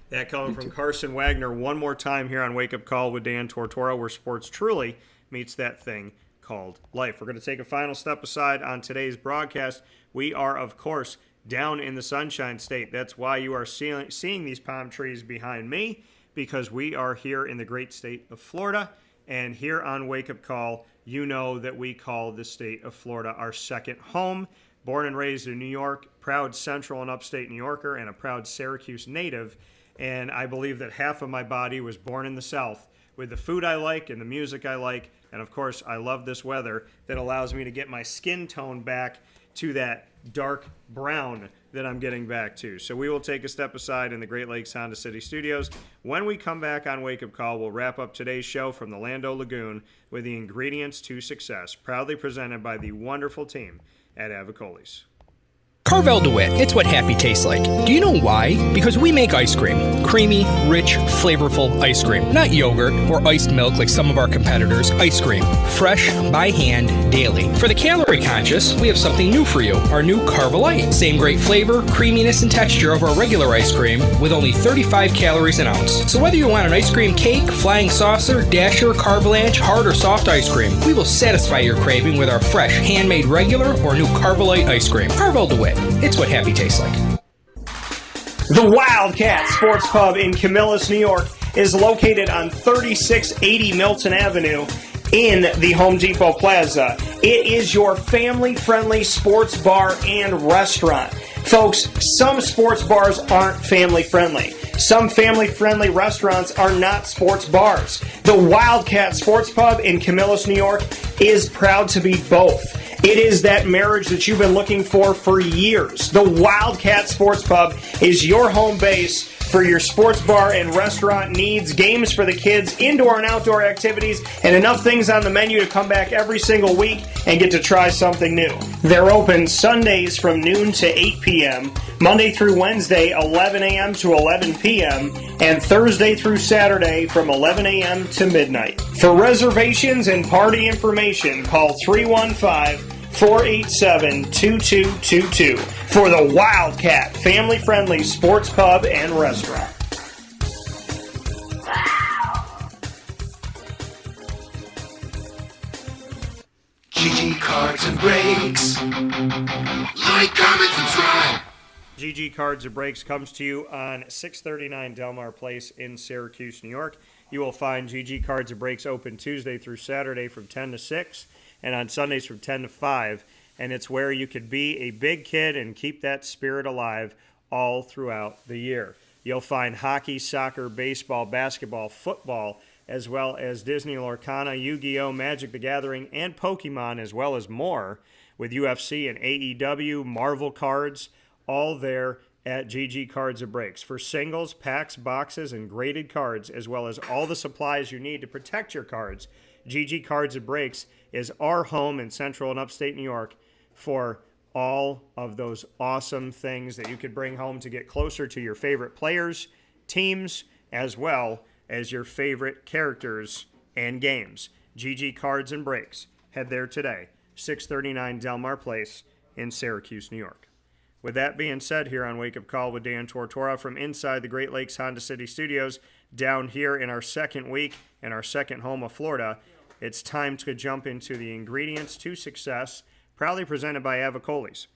Speaker 1: That coming from Carson Wagner one more time here on Wake Up Call with Dan Tortora, where sports truly meets that thing called life. We're going to take a final step aside on today's broadcast. We are, of course, down in the Sunshine State. That's why you are seeing these palm trees behind me, because we are here in the great state of Florida. And here on Wake Up Call, you know that we call the state of Florida our second home. Born and raised in New York, proud Central and Upstate New Yorker, and a proud Syracuse native. And I believe that half of my body was born in the South with the food I like and the music I like. And of course, I love this weather that allows me to get my skin tone back to that dark brown that I'm getting back to. So we will take a step aside in the Great Lakes Honda City Studios. When we come back on Wake Up Call, we'll wrap up today's show from the Lando Lagoon with the ingredients to success, proudly presented by the wonderful team at Avicolli's.
Speaker 10: Carvel DeWitt, it's what happy tastes like. Do you know why? Because we make ice cream. Creamy, rich, flavorful ice cream. Not yogurt or iced milk like some of our competitors. Ice cream. Fresh, by hand, daily. For the calorie conscious, we have something new for you. Our new Carvelite. Same great flavor, creaminess, and texture of our regular ice cream with only 35 calories an ounce. So whether you want an ice cream cake, flying saucer, dasher, carvalanche, hard or soft ice cream, we will satisfy your craving with our fresh, handmade regular or new Carvelite ice cream. Carvel DeWitt. It's what happy tastes like.
Speaker 1: The Wildcat Sports Pub in Camillus, New York is located on 3680 Milton Avenue in the Home Depot Plaza. It is your family-friendly sports bar and restaurant. Folks, some sports bars aren't family-friendly. Some family-friendly restaurants are not sports bars. The Wildcat Sports Pub in Camillus, New York is proud to be both. It is that marriage that you've been looking for years. The Wildcat Sports Pub is your home base for your sports bar and restaurant needs, games for the kids, indoor and outdoor activities, and enough things on the menu to come back every single week and get to try something new. They're open Sundays from noon to 8 p.m., Monday through Wednesday, 11 a.m. to 11 p.m., and Thursday through Saturday from 11 a.m. to midnight. For reservations and party information, call 315-487-2222 for the Wildcat family-friendly sports pub and restaurant.
Speaker 11: GG Cards and Breaks. Like, comment, subscribe.
Speaker 1: GG Cards and Breaks comes to you on 639 Delmar Place in Syracuse, New York. You will find GG Cards and Breaks open Tuesday through Saturday from 10 to 6 and on Sundays from 10 to 5. And it's where you could be a big kid and keep that spirit alive all throughout the year. You'll find hockey, soccer, baseball, basketball, football, as well as Disney Lorcana, Yu-Gi-Oh!, Magic the Gathering, and Pokemon, as well as more, with UFC and AEW, Marvel cards, all there at GG Cards and Breaks. For singles, packs, boxes, and graded cards, as well as all the supplies you need to protect your cards, GG Cards and Breaks is our home in Central and Upstate New York for all of those awesome things that you could bring home to get closer to your favorite players, teams, as well as your favorite characters and games. GG Cards and Breaks. Head there today, 639 Delmar Place in Syracuse, New York. With that being said, here on Wake Up Call with Dan Tortora from inside the Great Lakes Honda City Studios, down here in our second week in our second home of Florida, it's time to jump into the ingredients to success, proudly presented by Avicolli's.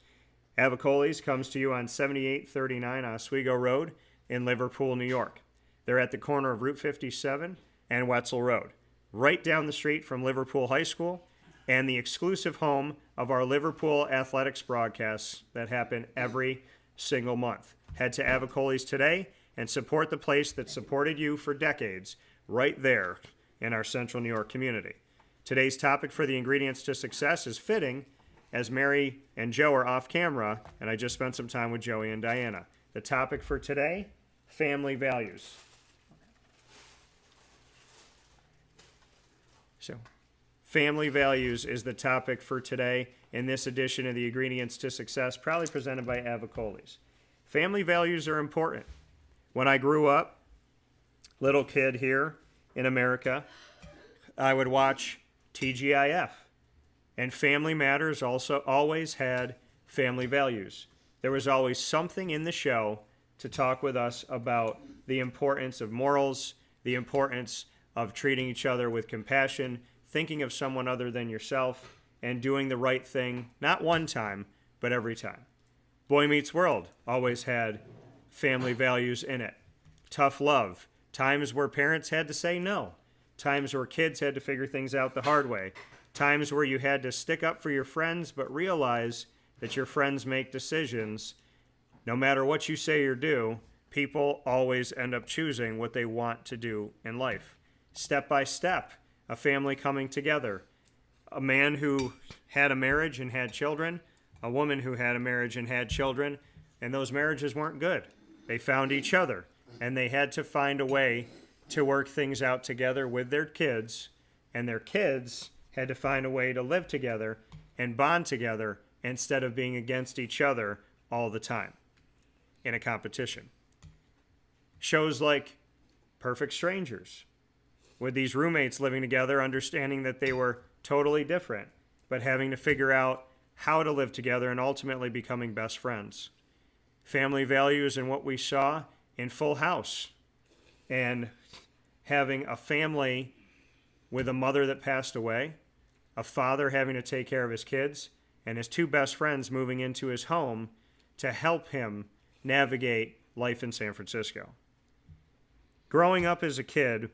Speaker 1: Avicolli's comes to you on 7839 Oswego Road in Liverpool, New York. They're at the corner of Route 57 and Wetzel Road, right down the street from Liverpool High School, and the exclusive home of our Liverpool athletics broadcasts that happen every single month. Head to Avicolli's today and support the place that supported you for decades, right there in our Central New York community. Today's topic for the ingredients to success is fitting, as Mary and Joe are off camera, and I just spent some time with Joey and Diana. The topic for today, family values. So, family values is the topic for today in this edition of the Ingredients to Success, proudly presented by Avicolli's. Family values are important. When I grew up, little kid here in America, I would watch TGIF. And Family Matters also always had family values. There was always something in the show to talk with us about the importance of morals, the importance of treating each other with compassion, thinking of someone other than yourself, and doing the right thing, not one time, but every time. Boy Meets World always had family values in it. Tough love, times where parents had to say no, times where kids had to figure things out the hard way, times where you had to stick up for your friends but realize that your friends make decisions. No matter what you say or do, people always end up choosing what they want to do in life. Step by step, a family coming together. A man who had a marriage and had children, a woman who had a marriage and had children, and those marriages weren't good. They found each other, and they had to find a way to work things out together with their kids, and their kids had to find a way to live together and bond together instead of being against each other all the time in a competition. Shows like Perfect Strangers, with these roommates living together, understanding that they were totally different, but having to figure out how to live together and ultimately becoming best friends. Family values and what we saw in Full House, and having a family with a mother that passed away, a father having to take care of his kids, and his two best friends moving into his home to help him navigate life in San Francisco. Growing up as a kid,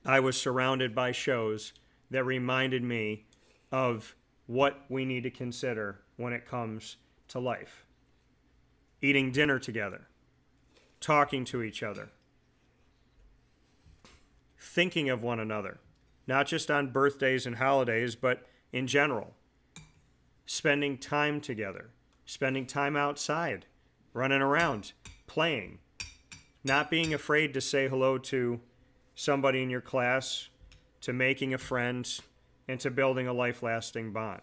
Speaker 1: I was surrounded by shows that reminded me of what we need to consider when it comes to life. Eating dinner together, talking to each other, thinking of one another, not just on birthdays and holidays, but in general. Spending time together, spending time outside, running around, playing, not being afraid to say hello to somebody in your class, to making a friend, and to building a life-lasting bond.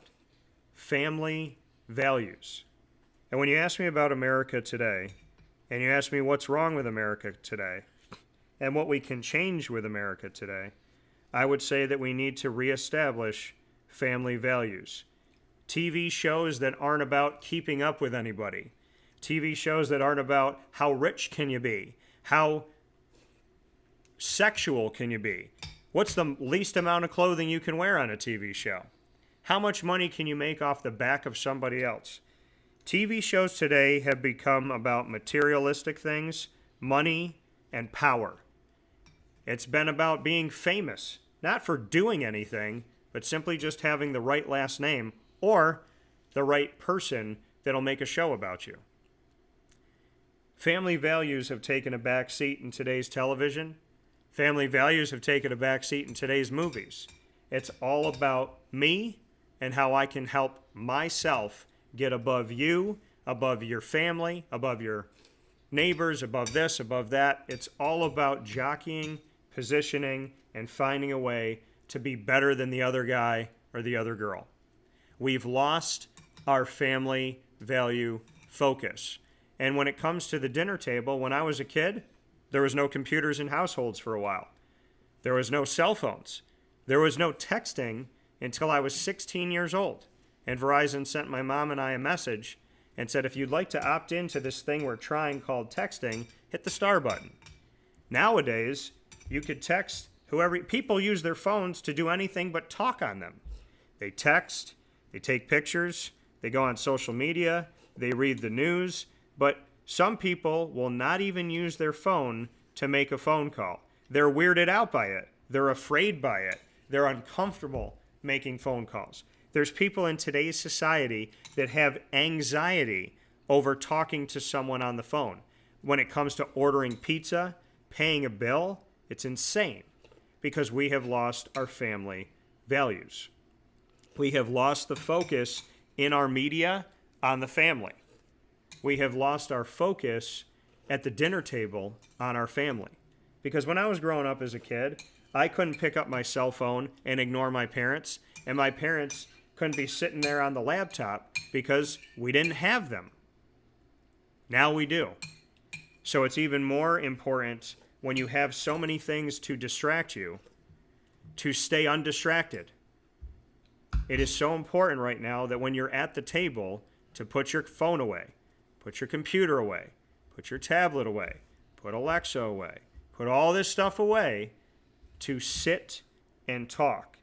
Speaker 1: Family values. And when you ask me about America today, and you ask me what's wrong with America today, and what we can change with America today, I would say that we need to reestablish family values. TV shows that aren't about keeping up with anybody. TV shows that aren't about how rich can you be, how sexual can you be, what's the least amount of clothing you can wear on a TV show. How much money can you make off the back of somebody else? TV shows today have become about materialistic things, money, and power. It's been about being famous, not for doing anything, but simply just having the right last name or the right person that'll make a show about you. Family values have taken a back seat in today's television. Family values have taken a back seat in today's movies. It's all about me and how I can help myself get above you, above your family, above your neighbors, above this, above that. It's all about jockeying, positioning, and finding a way to be better than the other guy or the other girl. We've lost our family value focus. And when it comes to the dinner table, when I was a kid, there was no computers in households for a while. There was no cell phones. There was no texting until I was 16 years old. And Verizon sent my mom and I a message and said, if you'd like to opt into this thing we're trying called texting, hit the star button. Nowadays, you could text whoever. People use their phones to do anything but talk on them. They text, they take pictures, they go on social media, they read the news, but some people will not even use their phone to make a phone call. They're weirded out by it. They're afraid by it. They're uncomfortable making phone calls. There's people in today's society that have anxiety over talking to someone on the phone. When it comes to ordering pizza, paying a bill, it's insane because we have lost our family values. We have lost the focus in our media on the family. We have lost our focus at the dinner table on our family. Because when I was growing up as a kid, I couldn't pick up my cell phone and ignore my parents, and my parents couldn't be sitting there on the laptop because we didn't have them. Now we do. So it's even more important when you have so many things to distract you to stay undistracted. It is so important right now that when you're at the table to put your phone away, put your computer away, put your tablet away, put Alexa away, put all this stuff away to sit and talk.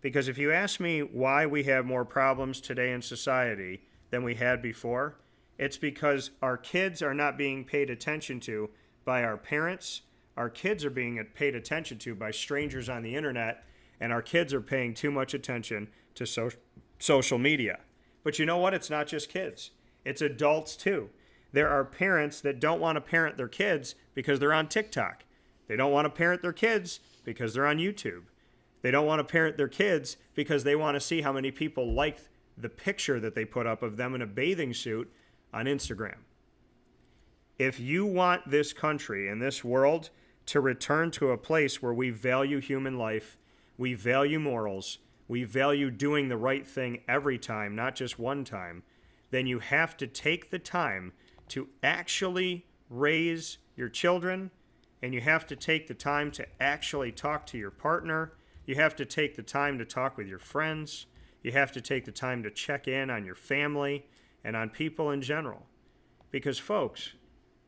Speaker 1: Because if you ask me why we have more problems today in society than we had before, it's because our kids are not being paid attention to by our parents. Our kids are being paid attention to by strangers on the internet, and our kids are paying too much attention to social media. But you know what? It's not just kids. It's adults too. There are parents that don't want to parent their kids because they're on TikTok. They don't want to parent their kids because they're on YouTube. They don't want to parent their kids because they want to see how many people like the picture that they put up of them in a bathing suit on Instagram. If you want this country and this world to return to a place where we value human life, we value morals, we value doing the right thing every time, not just one time, then you have to take the time to actually raise your children, and you have to take the time to actually talk to your partner. You have to take the time to talk with your friends. You have to take the time to check in on your family and on people in general. Because, folks,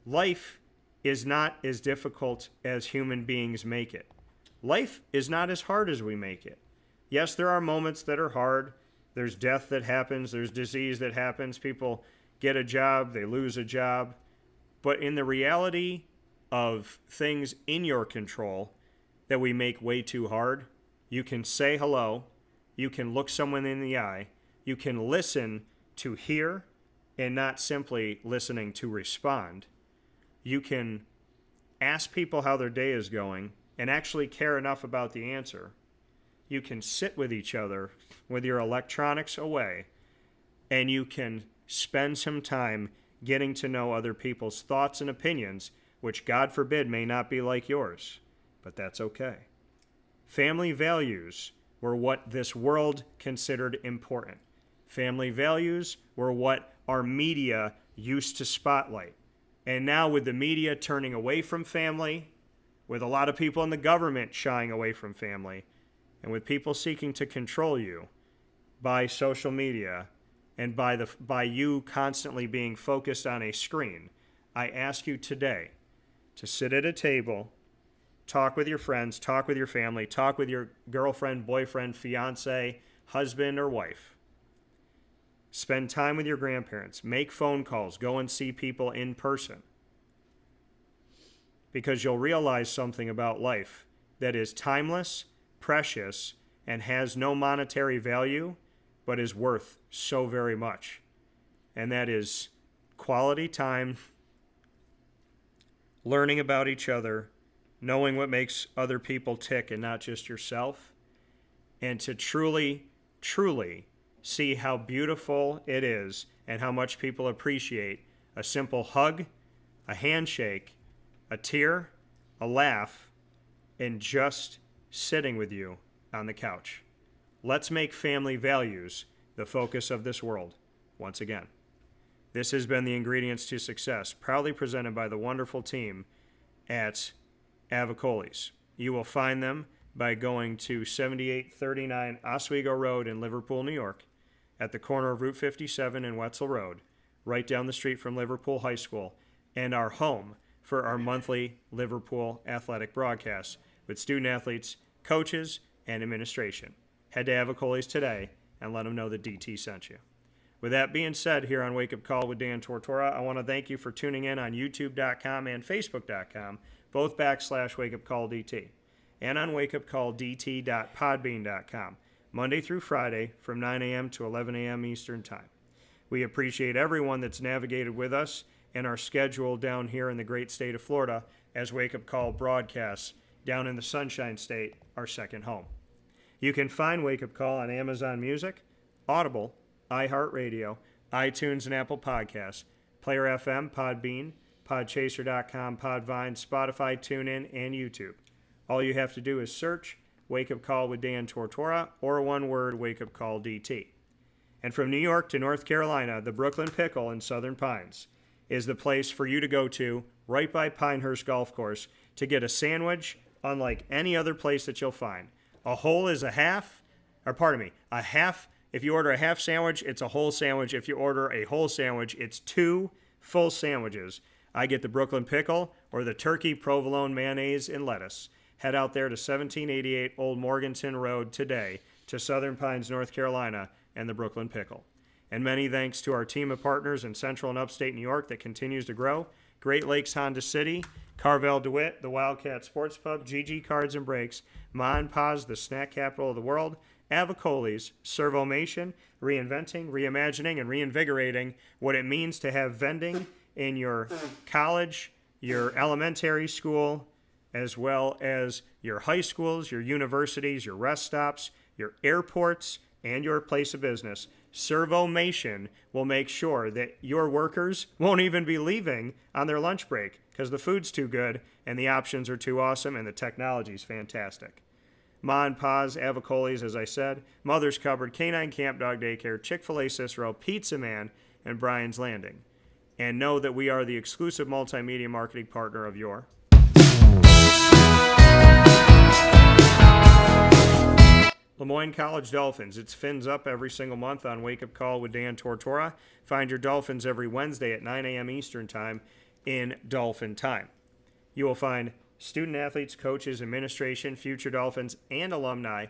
Speaker 1: life is not as difficult as human beings make it. Life is not as hard as we make it. Yes, there are moments that are hard. There's death that happens. There's disease that happens. People get a job. They lose a job. But in the reality of things in your control that we make way too hard, you can say hello. You can look someone in the eye. You can listen to hear and not simply listening to respond. You can ask people how their day is going and actually care enough about the answer. You can sit with each other with your electronics away, and you can spend some time getting to know other people's thoughts and opinions, which God forbid may not be like yours, but that's okay. Family values were what this world considered important. Family values were what our media used to spotlight. And now with the media turning away from family, with a lot of people in the government shying away from family, and with people seeking to control you by social media and by you constantly being focused on a screen, I ask you today to sit at a table, talk with your friends, talk with your family, talk with your girlfriend, boyfriend, fiance, husband or wife. Spend time with your grandparents. Make phone calls. Go and see people in person. Because you'll realize something about life that is timeless, precious, and has no monetary value, but is worth so very much. And that is quality time, learning about each other, knowing what makes other people tick and not just yourself, and to truly, truly see how beautiful it is and how much people appreciate a simple hug, a handshake, a tear, a laugh, and just sitting with you on the couch. Let's make family values the focus of this world once again. This has been the Ingredients to Success, proudly presented by the wonderful team at Avicolli's. You will find them by going to 7839 Oswego Road in Liverpool, New York, at the corner of Route 57 and Wetzel Road, right down the street from Liverpool High School, and our home for our monthly Liverpool athletic broadcasts with student athletes, coaches, and administration. Head to Avicolli's today and let them know that DT sent you. With that being said, here on Wake Up Call with Dan Tortora, I want to thank you for tuning in on YouTube.com and Facebook.com, both /WakeUpCallDT, and on WakeUpCallDT.podbean.com, Monday through Friday from 9 a.m. to 11 a.m. Eastern Time. We appreciate everyone that's navigated with us and our schedule down here in the great state of Florida as Wake Up Call broadcasts down in the Sunshine State, our second home. You can find Wake Up Call on Amazon Music, Audible, iHeartRadio, iTunes and Apple Podcasts, Player FM, Podbean, Podchaser.com, Podvine, Spotify, TuneIn, and YouTube. All you have to do is search Wake Up Call with Dan Tortora, or one word, Wake Up Call DT. And from New York to North Carolina, the Brooklyn Pickle in Southern Pines is the place for you to go to right by Pinehurst Golf Course to get a sandwich unlike any other place that you'll find. A whole is a half. If you order a half sandwich, it's a whole sandwich. If you order a whole sandwich, it's 2 full sandwiches. I get the Brooklyn Pickle or the turkey, provolone, mayonnaise, and lettuce. Head out there to 1788 Old Morganton Road today to Southern Pines, North Carolina, and the Brooklyn Pickle. And many thanks to our team of partners in Central and Upstate New York that continues to grow. Great Lakes Honda City, Carvel DeWitt, the Wildcat Sports Pub, GG Cards and Breaks, Ma and Pa's, the snack capital of the world, Avicolli's, Servomation, reinventing, reimagining, and reinvigorating what it means to have vending in your college, your elementary school, as well as your high schools, your universities, your rest stops, your airports, and your place of business. Servomation will make sure that your workers won't even be leaving on their lunch break because the food's too good and the options are too awesome and the technology's fantastic. Ma and Pa's, Avicolli's, as I said, Mother's Cupboard, Canine Camp Dog Daycare, Chick-fil-A Cicero, Pizza Man, and Brian's Landing. And know that we are the exclusive multimedia marketing partner of your Lemoyne College Dolphins. It's Fins Up every single month on Wake Up Call with Dan Tortora. Find your Dolphins every Wednesday at 9 a.m. Eastern Time in Dolphin Time. You will find student athletes, coaches, administration, future Dolphins, and alumni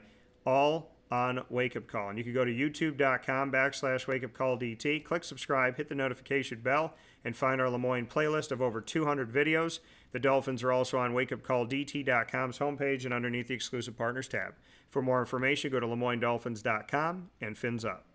Speaker 1: all on Wake Up Call. And you can go to youtube.com/WakeUpCallDT, click subscribe, hit the notification bell, and find our Lemoyne playlist of over 200 videos. The Dolphins are also on WakeUpCallDT.com's homepage and underneath the exclusive partners tab. For more information, go to LeMoyneDolphins.com and Fins Up.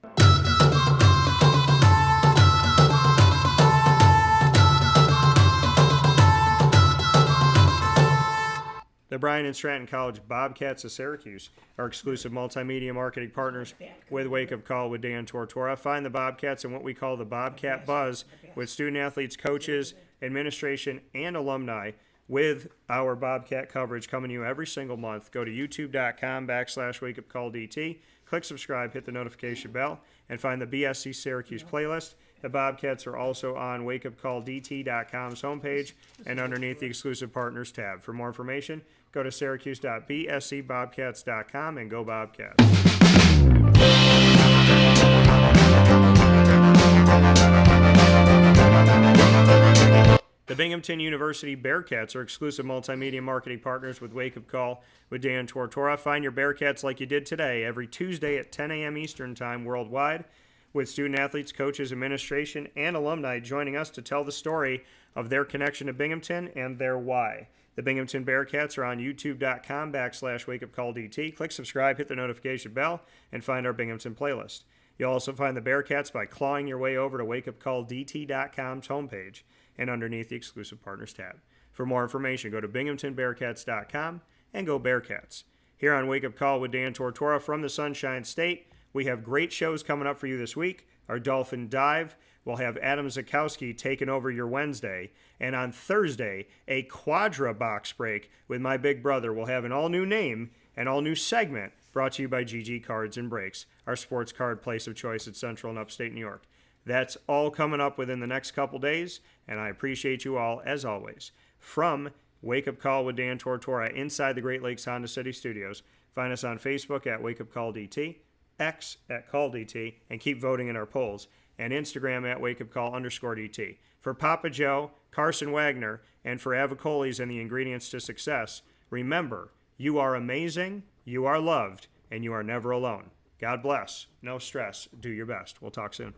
Speaker 1: The Bryan and Stratton College Bobcats of Syracuse are exclusive multimedia marketing partners with Wake Up Call with Dan Tortora. Find the Bobcats in what we call the Bobcat Buzz with student athletes, coaches, administration, and alumni with our Bobcat coverage coming to you every single month. Go to youtube.com/WakeUpCallDT, click subscribe, hit the notification bell, and find the BSC Syracuse playlist. The Bobcats are also on WakeUpCallDT.com's homepage and underneath the exclusive partners tab. For more information, go to syracuse.bscbobcats.com and go Bobcats. The Binghamton University Bearcats are exclusive multimedia marketing partners with Wake Up Call with Dan Tortora. Find your Bearcats like you did today every Tuesday at 10 a.m. Eastern Time worldwide, with student athletes, coaches, administration, and alumni joining us to tell the story of their connection to Binghamton and their why. The Binghamton Bearcats are on youtube.com/wakeupcalldt. Click subscribe, hit the notification bell, and find our Binghamton playlist. You'll also find the Bearcats by clawing your way over to wakeupcalldt.com's homepage and underneath the exclusive partners tab. For more information, go to binghamtonbearcats.com and go Bearcats. Here on Wake Up Call with Dan Tortora from the Sunshine State, we have great shows coming up for you this week. Our Dolphin Dive, we'll have Adam Zakowski taking over your Wednesday. And on Thursday, a Quadra box break with my big brother. We'll have an all-new name and all-new segment brought to you by GG Cards and Breaks, our sports card place of choice at Central and Upstate New York. That's all coming up within the next couple days, and I appreciate you all, as always. From Wake Up Call with Dan Tortora inside the Great Lakes Honda City Studios, find us on Facebook at Wake Up Call DT, X at Call DT, and keep voting in our polls, and Instagram at WakeUpCall_DT. For Papa Joe, Carson Wagner, and for Avicolli's and the ingredients to success, remember, you are amazing, you are loved, and you are never alone. God bless. No stress. Do your best. We'll talk soon.